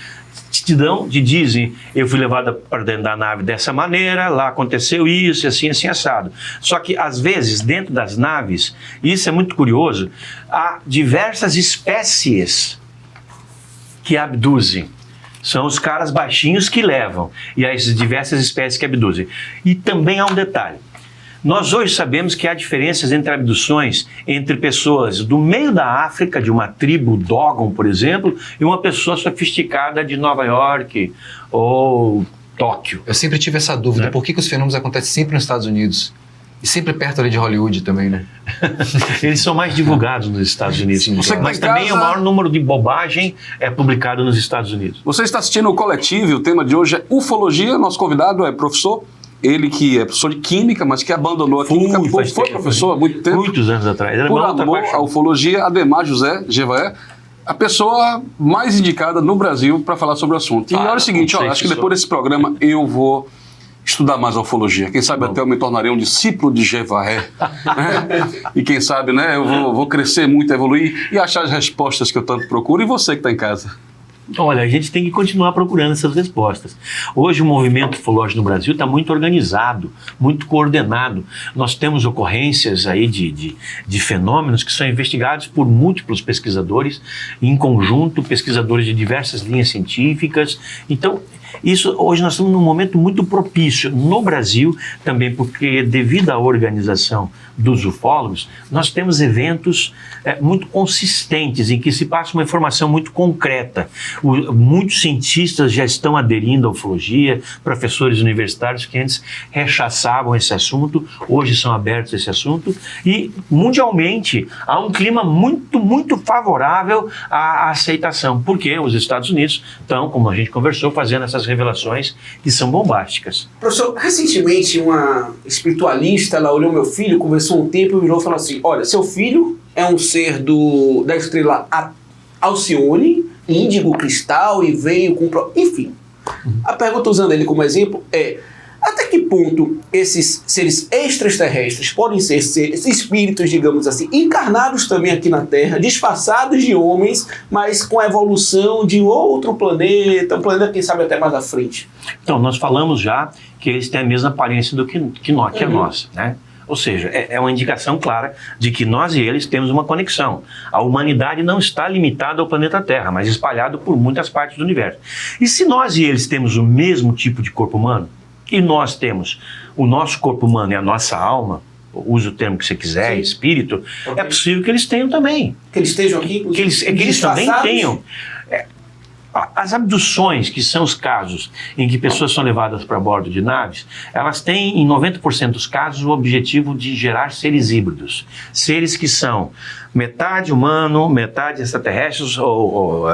te dizem, eu fui levada para dentro da nave dessa maneira, lá aconteceu isso, assim, assim, assado. Só que, às vezes, dentro das naves, isso é muito curioso, há diversas espécies que abduzem. São os caras baixinhos que levam, e as diversas espécies que abduzem. E também há um detalhe. Nós hoje sabemos que há diferenças entre abduções entre pessoas do meio da África, de uma tribo Dogon, por exemplo, e uma pessoa sofisticada de Nova York ou Tóquio. Eu sempre tive essa dúvida, por que os fenômenos acontecem sempre nos Estados Unidos? E sempre perto ali de Hollywood também, né? Eles são mais divulgados nos Estados Unidos. Sim, mas também o maior número de bobagem é publicado nos Estados Unidos. Você está assistindo o Coletivo e o tema de hoje é ufologia. Nosso convidado é professor. Ele que é professor de Química, mas que abandonou a Química. Foi professor há muito tempo. Muitos anos atrás. Era por amor à ufologia, Ademar José Jevaé, a pessoa mais indicada no Brasil para falar sobre o assunto. E olha o seguinte, acho que depois desse programa eu vou estudar mais a ufologia. Quem sabe até eu me tornarei um discípulo de Jevaé. Né? E quem sabe, né, eu vou crescer muito, evoluir e achar as respostas que eu tanto procuro. E você que está em casa? Olha, a gente tem que continuar procurando essas respostas. Hoje o movimento ufológico no Brasil está muito organizado, muito coordenado. Nós temos ocorrências aí de fenômenos que são investigados por múltiplos pesquisadores, em conjunto, pesquisadores de diversas linhas científicas. Então, hoje nós estamos num momento muito propício no Brasil, também porque devido à organização dos ufólogos, nós temos eventos muito consistentes, em que se passa uma informação muito concreta. Muitos cientistas já estão aderindo à ufologia, professores universitários que antes rechaçavam esse assunto, hoje são abertos a esse assunto, e mundialmente há um clima muito, muito favorável à aceitação, porque os Estados Unidos estão, como a gente conversou, fazendo essas revelações que são bombásticas. Professor, recentemente uma espiritualista, ela olhou meu filho, conversou um tempo e virou e falou assim, olha, seu filho é um ser da estrela Alcione, índigo, cristal, e veio com... Enfim, a pergunta usando ele como exemplo é, até que ponto esses seres extraterrestres podem ser seres, espíritos, digamos assim, encarnados também aqui na Terra, disfarçados de homens, mas com a evolução de outro planeta, um planeta, quem sabe, até mais à frente? Então, nós falamos já que eles têm a mesma aparência do que nós, que é nossa, né? Ou seja, é uma indicação clara de que nós e eles temos uma conexão. A humanidade não está limitada ao planeta Terra, mas espalhado por muitas partes do universo. E se nós e eles temos o mesmo tipo de corpo humano, e nós temos o nosso corpo humano e a nossa alma, use o termo que você quiser, sim, espírito, okay, é possível que eles tenham também. Que eles estejam aqui? Que eles também tenham. As abduções, que são os casos em que pessoas são levadas para bordo de naves, elas têm, em 90% dos casos, o objetivo de gerar seres híbridos. Seres que são metade humano, metade extraterrestres, ou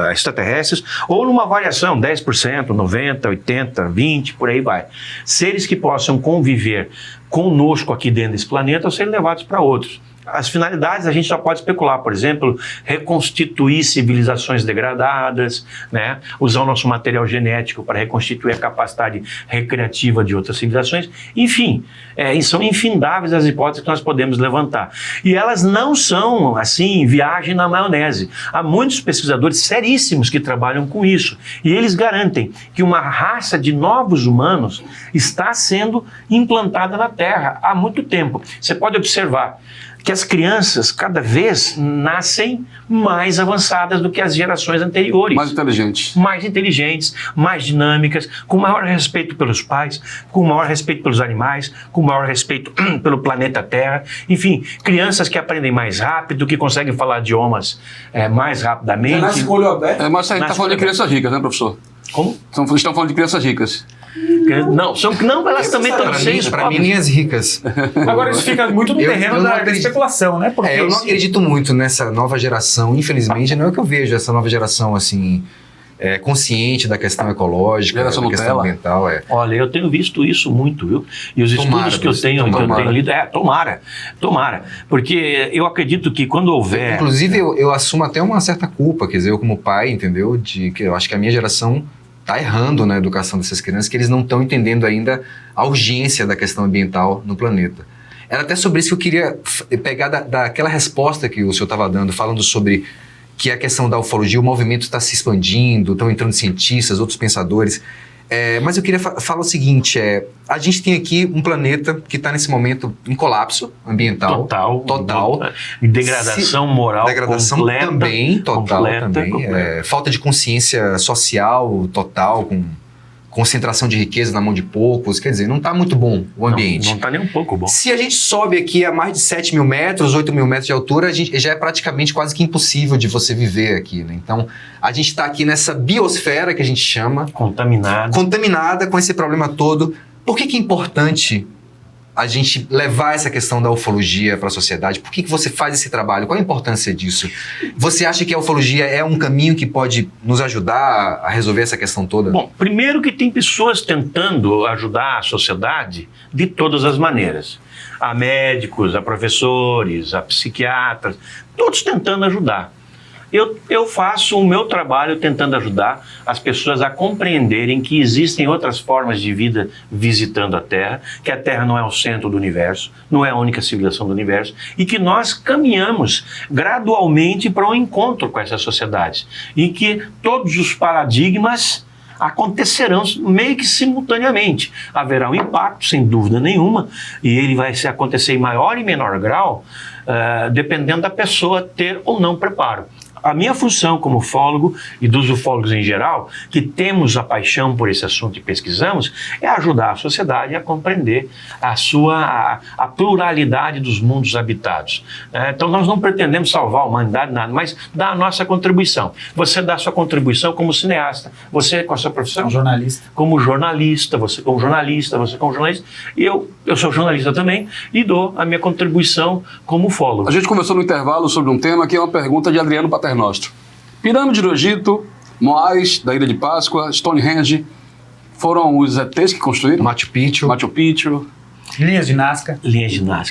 numa variação, 10%, 90%, 80%, 20%, por aí vai. Seres que possam conviver conosco aqui dentro desse planeta ou serem levados para outros. As finalidades a gente só pode especular, por exemplo, reconstituir civilizações degradadas, né? Usar o nosso material genético para reconstituir a capacidade recreativa de outras civilizações. Enfim, são infindáveis as hipóteses que nós podemos levantar. E elas não são, assim, viagem na maionese. Há muitos pesquisadores seríssimos que trabalham com isso. E eles garantem que uma raça de novos humanos está sendo implantada na Terra há muito tempo. Você pode observar que as crianças cada vez nascem mais avançadas do que as gerações anteriores. Mais inteligentes. Mais inteligentes, mais dinâmicas, com maior respeito pelos pais, com maior respeito pelos animais, com maior respeito pelo planeta Terra. Enfim, crianças que aprendem mais rápido, que conseguem falar idiomas mais rapidamente. Já nasce com o olho aberto. Mas a gente está falando de crianças ricas, né, professor? Como? Estão falando de crianças ricas. Não, elas também estão cheias. Para meninas ricas. Agora isso fica muito no terreno da especulação, né? Porque eu não acredito muito nessa nova geração, infelizmente, não é o que eu vejo essa nova geração, assim, consciente da questão ecológica, Geração da questão Nutella. ambiental. Olha, eu tenho visto isso muito, viu? E os Tomara, estudos que eu Bruce, tenho tomara. lido, tomara. Porque eu acredito que quando houver... Inclusive, eu assumo até uma certa culpa, quer dizer, eu como pai, entendeu? De que eu acho que a minha geração está errando na educação dessas crianças, que eles não estão entendendo ainda a urgência da questão ambiental no planeta. Era até sobre isso que eu queria pegar daquela resposta que o senhor estava dando, falando sobre que a questão da ufologia, o movimento está se expandindo, estão entrando cientistas, outros pensadores. Mas eu queria falar o seguinte, a gente tem aqui um planeta que está nesse momento em colapso ambiental. Total. Degradação moral Degradação completa. também, total também. Completa. Falta de consciência social total, com concentração de riqueza na mão de poucos. Quer dizer, não está muito bom o ambiente. Não está nem um pouco bom. Se a gente sobe aqui a mais de 7 mil metros, 8 mil metros de altura, já é praticamente quase que impossível de você viver aqui, né? Então, a gente está aqui nessa biosfera que a gente chama, contaminada com esse problema todo. Por que é importante a gente levar essa questão da ufologia para a sociedade? Por que você faz esse trabalho? Qual a importância disso? Você acha que a ufologia é um caminho que pode nos ajudar a resolver essa questão toda? Bom, primeiro que tem pessoas tentando ajudar a sociedade de todas as maneiras. Há médicos, há professores, há psiquiatras, todos tentando ajudar. Eu faço o meu trabalho tentando ajudar as pessoas a compreenderem que existem outras formas de vida visitando a Terra, que a Terra não é o centro do universo, não é a única civilização do universo, e que nós caminhamos gradualmente para um encontro com essas sociedades, e que todos os paradigmas acontecerão meio que simultaneamente. Haverá um impacto, sem dúvida nenhuma, e ele vai acontecer em maior e menor grau, dependendo da pessoa ter ou não preparo. A minha função como ufólogo e dos ufólogos em geral, que temos a paixão por esse assunto e pesquisamos, é ajudar a sociedade a compreender a pluralidade dos mundos habitados. Então nós não pretendemos salvar a humanidade, nada, mas dar a nossa contribuição. Você dá a sua contribuição como cineasta, você com a sua profissão? Jornalista. Como jornalista, você como jornalista, e eu sou jornalista também e dou a minha contribuição como ufólogo. A gente conversou no intervalo sobre um tema que é uma pergunta de Adriano Paternostro. Pirâmide do Egito, Moais, da Ilha de Páscoa, Stonehenge, foram os ETs que construíram? Machu Picchu. Linhas de Nazca.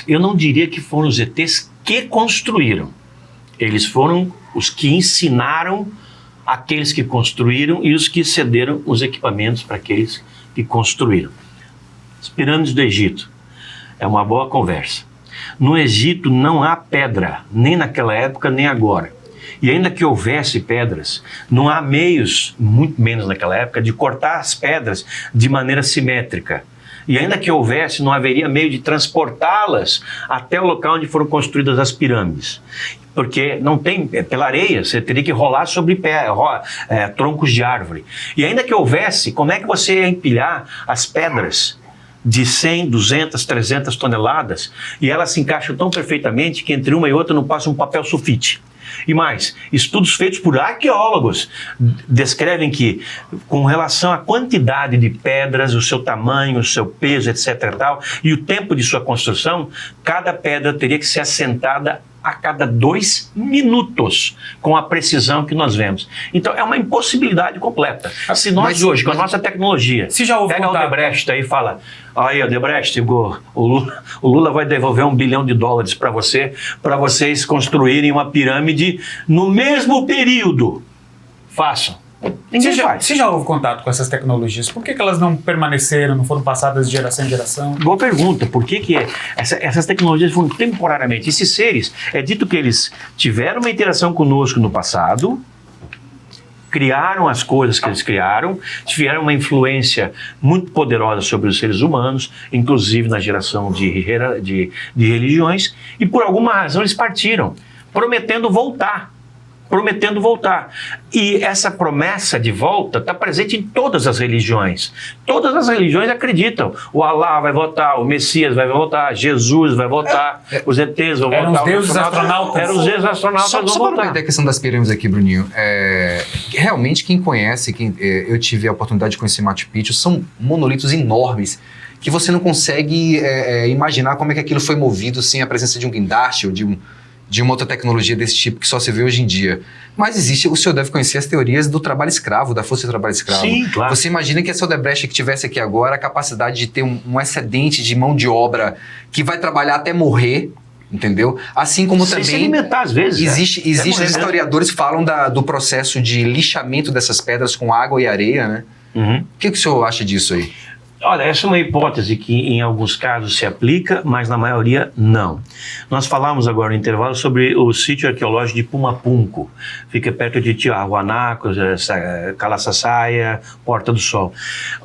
Eu não diria que foram os ETs que construíram. Eles foram os que ensinaram aqueles que construíram e os que cederam os equipamentos para aqueles que construíram. As pirâmides do Egito. É uma boa conversa. No Egito não há pedra, nem naquela época, nem agora. E ainda que houvesse pedras, não há meios, muito menos naquela época, de cortar as pedras de maneira simétrica. E ainda que houvesse, não haveria meio de transportá-las até o local onde foram construídas as pirâmides. Porque não tem, pela areia, você teria que rolar sobre troncos de árvore. E ainda que houvesse, como é que você ia empilhar as pedras de 100, 200, 300 toneladas e elas se encaixam tão perfeitamente que entre uma e outra não passa um papel sulfite? E mais, estudos feitos por arqueólogos descrevem que, com relação à quantidade de pedras, o seu tamanho, o seu peso, etc. e o tempo de sua construção, cada pedra teria que ser assentada a cada 2 minutos, com a precisão que nós vemos. Então, é uma impossibilidade completa. Se nós hoje, com a nossa tecnologia, se já houve pega contato, o Odebrecht aí e fala, aí Odebrecht, o Lula vai devolver $1 bilhão para vocês construírem uma pirâmide no mesmo período. Façam. Se já houve contato com essas tecnologias, por que elas não permaneceram, não foram passadas de geração em geração? Boa pergunta. Por que essas tecnologias foram temporariamente? Esses seres, é dito que eles tiveram uma interação conosco no passado, criaram as coisas que eles criaram, tiveram uma influência muito poderosa sobre os seres humanos, inclusive na geração de religiões, e por alguma razão eles partiram, prometendo voltar. E essa promessa de volta está presente em todas as religiões. Todas as religiões acreditam. O Alá vai voltar, o Messias vai voltar, Jesus vai voltar, os ETs vão voltar. Eram os deuses astronautas. Eram os deuses astronautas vão Só voltar. para a questão das pirâmides aqui, Bruninho, realmente quem conhece, eu tive a oportunidade de conhecer Machu Picchu, são monolitos enormes que você não consegue imaginar como é que aquilo foi movido sem a presença de um guindaste ou de de uma outra tecnologia desse tipo que só se vê hoje em dia. Mas existe, o senhor deve conhecer as teorias do trabalho escravo, da força de trabalho escravo. Sim, claro. Você imagina que essa Odebrecht que tivesse aqui agora a capacidade de ter um excedente de mão de obra que vai trabalhar até morrer, entendeu? Assim como Sem também se alimentar, às vezes. existe os historiadores falam do processo de lixamento dessas pedras com água e areia, né? Uhum. O que o senhor acha disso aí? Olha, essa é uma hipótese que em alguns casos se aplica, mas na maioria não. Nós falamos agora no intervalo sobre o sítio arqueológico de Pumapunco. Fica perto de Tiahuanaco, Calaçaçaia, Porta do Sol.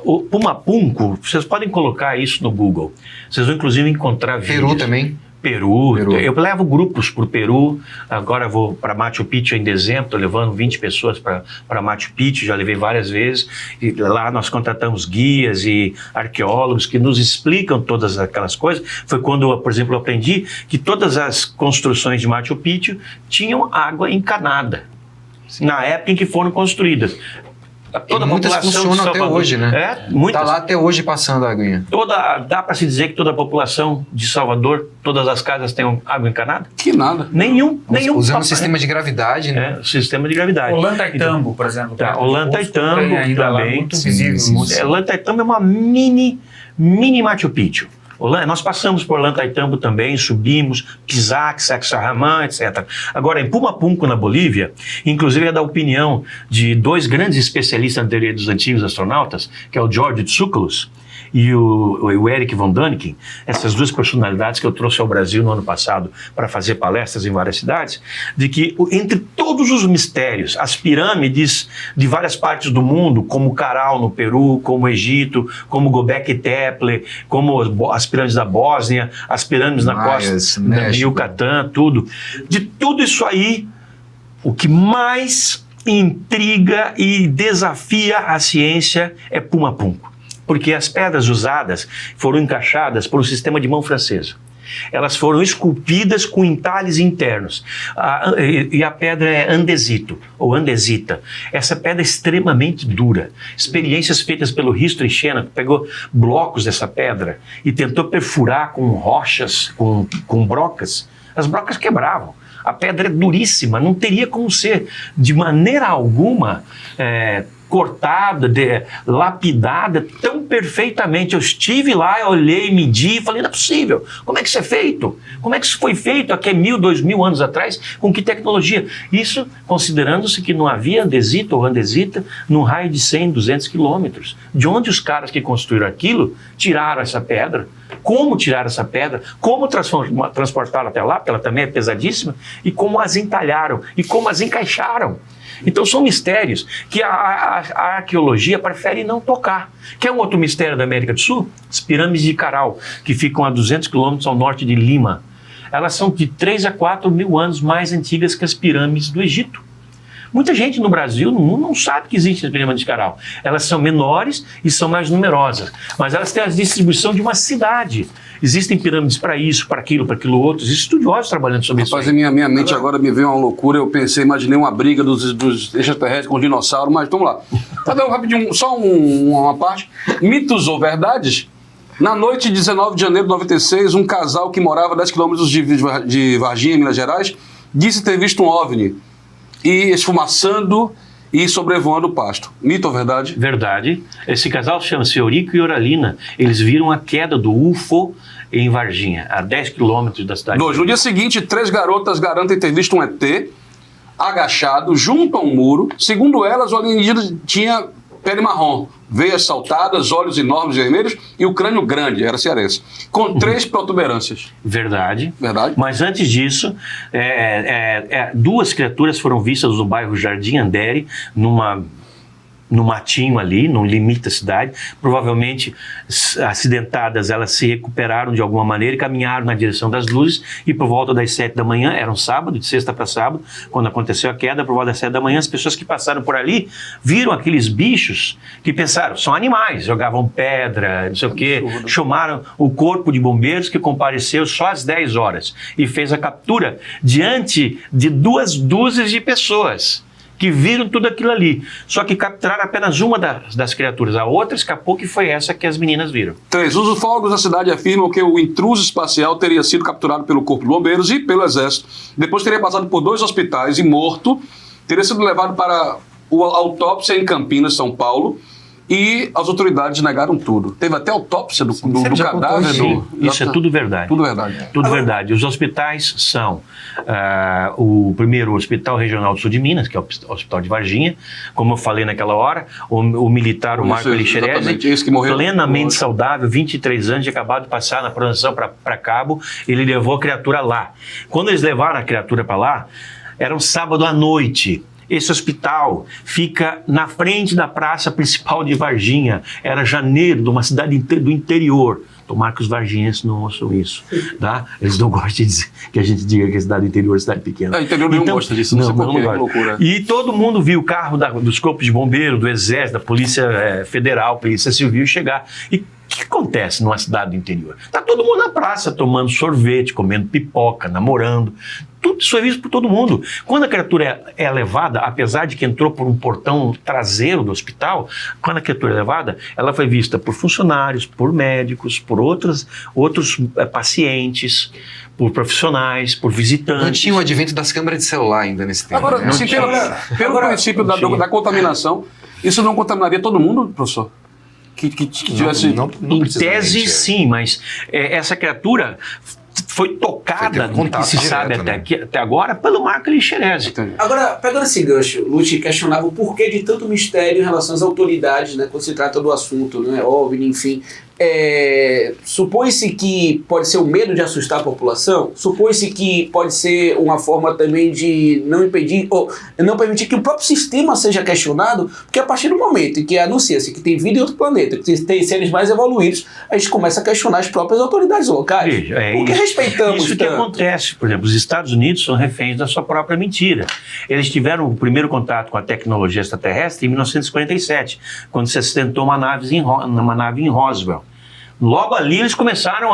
O Pumapunco, vocês podem colocar isso no Google. Vocês vão inclusive encontrar vídeos. Peru também? Peru. Eu levo grupos para o Peru, agora vou para Machu Picchu em dezembro, estou levando 20 pessoas para Machu Picchu, já levei várias vezes, e lá nós contratamos guias e arqueólogos que nos explicam todas aquelas coisas. Foi quando, por exemplo, eu aprendi que todas as construções de Machu Picchu tinham água encanada, na época em que foram construídas. Toda muitas funcionam até hoje, né? Muitas. Tá lá até hoje passando a aguinha. Dá para se dizer que toda a população de Salvador, todas as casas têm água encanada? Que nada. Nenhum. Usando o sistema de gravidade, né? Sistema de gravidade. Ollantaytambo, por exemplo. Ollantaytambo também. Muito visível. Ollantaytambo é uma mini Machu Picchu. Nós passamos por Ollantaytambo também, subimos, Pisac, Sacsayhuamán, etc. Agora, em Pumapunco, na Bolívia, inclusive é da opinião de dois grandes especialistas na teoria dos antigos astronautas, que é o George Tsoukalos e o Eric von Däniken, essas duas personalidades que eu trouxe ao Brasil no ano passado para fazer palestras em várias cidades, de que entre todos os mistérios, as pirâmides de várias partes do mundo, como Caral no Peru, como o Egito, como Göbekli Tepe, como as pirâmides da Bósnia, as pirâmides na costa da Yucatán, tudo. De tudo isso aí, o que mais intriga e desafia a ciência é Pumapunco. Porque as pedras usadas foram encaixadas por um sistema de mão francesa. Elas foram esculpidas com entalhes internos. E a pedra é andesito, ou andesita. Essa pedra é extremamente dura. Experiências feitas pelo Risto Richena, que pegou blocos dessa pedra e tentou perfurar com rochas, com brocas. As brocas quebravam. A pedra é duríssima, não teria como ser, de maneira alguma, cortada, lapidada tão perfeitamente. Eu estive lá, eu olhei, medi e falei, não é possível. Como é que isso é feito? Como é que isso foi feito aqui 1.000, 2.000 anos atrás? Com que tecnologia? Isso considerando-se que não havia andesita ou andesita num raio de 100, 200 quilômetros. De onde os caras que construíram aquilo tiraram essa pedra? Como tiraram essa pedra? Como transportaram até lá, porque ela também é pesadíssima, e como as entalharam, e como as encaixaram. Então são mistérios que a arqueologia prefere não tocar. Quer um outro mistério da América do Sul? As pirâmides de Caral, que ficam a 200 quilômetros ao norte de Lima. Elas são de 3 a 4 mil anos mais antigas que as pirâmides do Egito. Muita gente no Brasil, no mundo, não sabe que existem as pirâmides de Caral. Elas são menores e são mais numerosas, mas elas têm a distribuição de uma cidade. Existem pirâmides para isso, para aquilo outro. Existem estudiosos trabalhando sobre isso. Rapaz, minha mente agora me veio uma loucura. Eu pensei, imaginei uma briga dos extraterrestres com os dinossauros, mas vamos lá. Tá dando rapidinho, só uma parte. Mitos ou verdades? Na noite de 19 de janeiro de 96, um casal que morava a 10 quilômetros de Varginha, Minas Gerais, disse ter visto um OVNI e esfumaçando e sobrevoando o pasto. Mito ou verdade? Verdade. Esse casal chama-se Eurico e Oralina. Eles viram a queda do UFO em Varginha, a 10 quilômetros da cidade. No dia seguinte, 3 garotas garantem ter visto um ET agachado junto a um muro. Segundo elas, o alienígena tinha pele marrom, veias saltadas, olhos enormes vermelhos e o crânio grande, era cearense, com 3 protuberâncias. Verdade. Verdade. Mas antes disso, 2 criaturas foram vistas no bairro Jardim Andere, no matinho ali, no limite da cidade, provavelmente acidentadas, elas se recuperaram de alguma maneira e caminharam na direção das luzes, e por volta das 7 da manhã, era um sábado, de sexta para sábado, quando aconteceu a queda, por volta das 7 da manhã, as pessoas que passaram por ali viram aqueles bichos que pensaram, são animais, jogavam pedra, não sei o quê, chamaram o corpo de bombeiros, que compareceu só às 10 horas e fez a captura diante de 2 dúzias de pessoas que viram tudo aquilo ali. Só que capturaram apenas uma das criaturas. A outra escapou, que foi essa que as meninas viram. 3. Os ufólogos da cidade afirmam que o intruso espacial teria sido capturado pelo Corpo de Bombeiros e pelo Exército. Depois teria passado por 2 hospitais e morto. Teria sido levado para a autópsia em Campinas, São Paulo. E as autoridades negaram tudo. Teve até autópsia do cadáver. Isso é tudo verdade. Tudo verdade. Tudo verdade. Os hospitais são o primeiro Hospital Regional do Sul de Minas, que é o Hospital de Varginha, como eu falei naquela hora, o militar, o Marco Elixerese, plenamente saudável, 23 anos, acabado de passar na promoção para cabo, ele levou a criatura lá. Quando eles levaram a criatura para lá, era um sábado à noite. Esse hospital fica na frente da praça principal de Varginha. Era janeiro, de uma cidade do interior. Tomara que os varginhenses não ouçam isso, tá? Eles não gostam de dizer, que a gente diga que é cidade do interior é cidade pequena. O interior não gosta disso, não sei por que loucura. E todo mundo viu o carro dos corpos de bombeiro, do Exército, da Polícia Federal, Polícia Civil chegar. E o que acontece numa cidade do interior? Está todo mundo na praça tomando sorvete, comendo pipoca, namorando. Tudo isso é visto por todo mundo. Quando a criatura é levada, apesar de que entrou por um portão traseiro do hospital, quando a criatura é levada, ela foi vista por funcionários, por médicos, por outros pacientes, por profissionais, por visitantes. Não tinha o advento das câmeras de celular ainda nesse tempo. Agora, né? pelo princípio da contaminação, isso não contaminaria todo mundo, professor? Que tivesse... Em tese, sim, mas essa criatura foi tocada, que se sabe até agora, pelo Marco Elixerese. Agora, pegando esse gancho, Lute questionava o porquê de tanto mistério em relação às autoridades, né, quando se trata do assunto, né, OVNI, enfim. Supõe-se que pode ser o medo de assustar a população? Supõe-se que pode ser uma forma também de não impedir, ou não permitir que o próprio sistema seja questionado, porque a partir do momento em que anuncia-se que tem vida em outro planeta, que tem seres mais evoluídos, a gente começa a questionar as próprias autoridades locais. Veja, porque respeitamos isso que acontece. Por exemplo, os Estados Unidos são reféns da sua própria mentira. Eles tiveram o primeiro contato com a tecnologia extraterrestre em 1947, quando se acidentou uma nave em Roswell. Logo ali eles começaram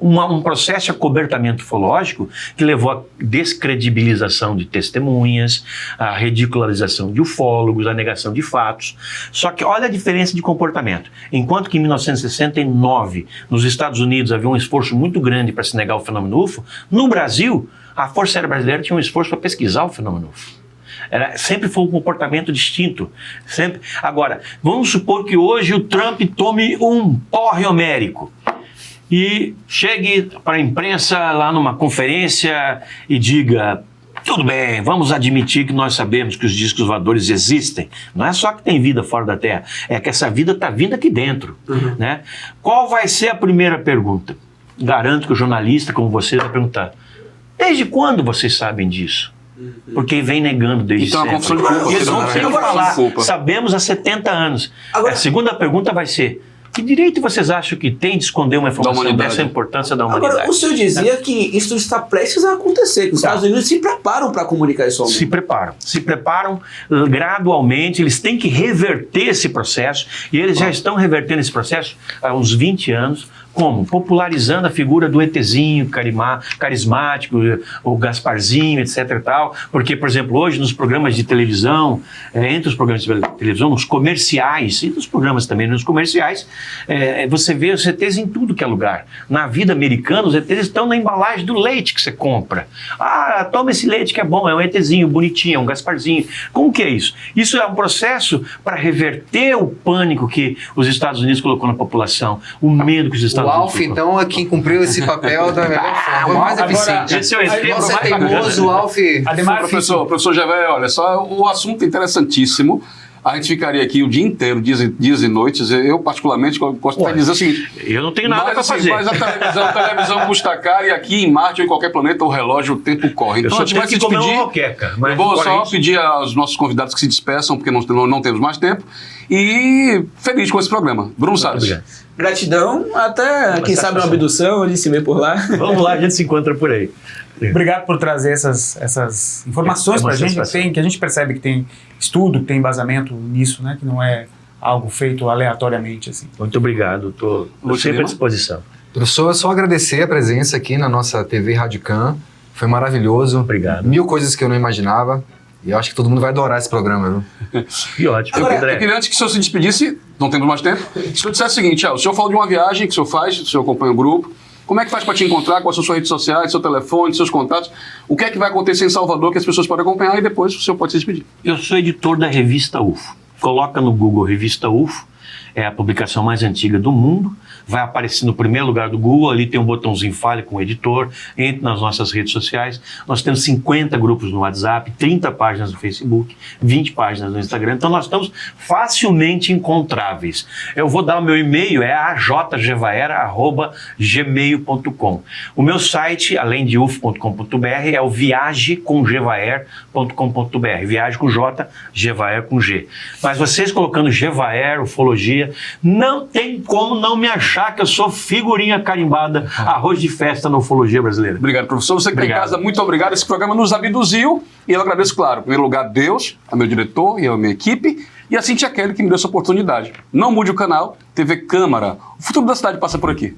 um processo de acobertamento ufológico que levou à descredibilização de testemunhas, à ridicularização de ufólogos, à negação de fatos. Só que olha a diferença de comportamento. Enquanto que em 1969, nos Estados Unidos havia um esforço muito grande para se negar o fenômeno UFO, no Brasil, a Força Aérea Brasileira tinha um esforço para pesquisar o fenômeno UFO. Sempre foi um comportamento distinto. Sempre. Agora, vamos supor que hoje o Trump tome um porre homérico e chegue para a imprensa lá numa conferência e diga: tudo bem, vamos admitir que nós sabemos que os discos voadores existem. Não é só que tem vida fora da Terra, é que essa vida está vindo aqui dentro. Né? Qual vai ser a primeira pergunta? Garanto que o jornalista, como você, vai perguntar: desde quando vocês sabem disso? Porque vem negando desde sempre. Então a confusão de culpa. E eles vão sempre falar: sabemos há 70 anos. Agora, a segunda pergunta vai ser: que direito vocês acham que tem de esconder uma informação dessa importância da humanidade? Agora, o senhor dizia que isso está prestes a acontecer, que os Estados Unidos se preparam para comunicar isso ao mundo. Se preparam gradualmente, eles têm que reverter esse processo, e eles já estão revertendo esse processo há uns 20 anos. Como? Popularizando a figura do ETzinho carismático, o Gasparzinho, etc. e tal. Porque, por exemplo, hoje nos programas de televisão, entre os programas de televisão, nos comerciais, e nos programas também nos comerciais, você vê os ETs em tudo que é lugar. Na vida americana, os ETs estão na embalagem do leite que você compra. Ah, toma esse leite que é bom, é um ETzinho bonitinho, é um Gasparzinho. Como que é isso? Isso é um processo para reverter o pânico que os Estados Unidos colocou na população, o medo que os Estados Unidos... O Alf, então, é quem cumpriu esse papel da melhor forma, mais eficiente. Esse é o exemplo Você mais teimoso, o Alf... Professor Javé, olha só, o assunto é interessantíssimo. A gente ficaria aqui o dia inteiro, dias e noites. Eu, particularmente, gosto de dizer o seguinte... Eu não tenho nada para fazer. Mas a televisão custa caro, e aqui em Marte ou em qualquer planeta, o relógio, o tempo corre. Então a gente vai se despedir. Eu vou só pedir aos nossos convidados que se despeçam, porque não temos mais tempo. E feliz com esse programa. Bruno Salles. Gratidão, até, quem sabe, uma abdução, a gente se vê por lá. Vamos lá, a gente se encontra por aí. Obrigado por trazer essas informações para a gente, que a gente percebe que tem estudo, que tem embasamento nisso, né? Que não é algo feito aleatoriamente. Assim. Muito obrigado, estou sempre à disposição. Professor, é só agradecer a presença aqui na nossa TV Rádio Can. Foi maravilhoso. Obrigado. 1000 coisas que eu não imaginava. E eu acho que todo mundo vai adorar esse programa, viu? Que ótimo, Agora, André. Eu queria, antes que o senhor se despedisse, não temos mais tempo, se eu dissesse o seguinte, o senhor falou de uma viagem que o senhor faz, o senhor acompanha o grupo, como é que faz para te encontrar, quais são suas redes sociais, seu telefone, seus contatos, o que é que vai acontecer em Salvador que as pessoas podem acompanhar e depois o senhor pode se despedir. Eu sou editor da revista UFO. Coloca no Google Revista UFO, é a publicação mais antiga do mundo, vai aparecer no primeiro lugar do Google, ali tem um botãozinho Fale com o Editor, entre nas nossas redes sociais. Nós temos 50 grupos no WhatsApp, 30 páginas no Facebook, 20 páginas no Instagram, então nós estamos facilmente encontráveis. Eu vou dar o meu e-mail, é ajgevaera@gmail.com. O meu site, além de ufo.com.br, é o viagecomgevaer.com.br, viagem com J, Gevaer com G. Mas vocês colocando Gevaer, ufologia, não tem como não me achar que eu sou figurinha carimbada, arroz de festa na ufologia brasileira. Obrigado, professor. Você que está em Obrigado. casa, muito obrigado. Esse programa nos abduziu e eu agradeço, claro, em primeiro lugar, Deus, a meu diretor e a minha equipe, e a Cintia Kelly que me deu essa oportunidade. Não mude o canal, TV Câmara. O futuro da cidade passa por aqui.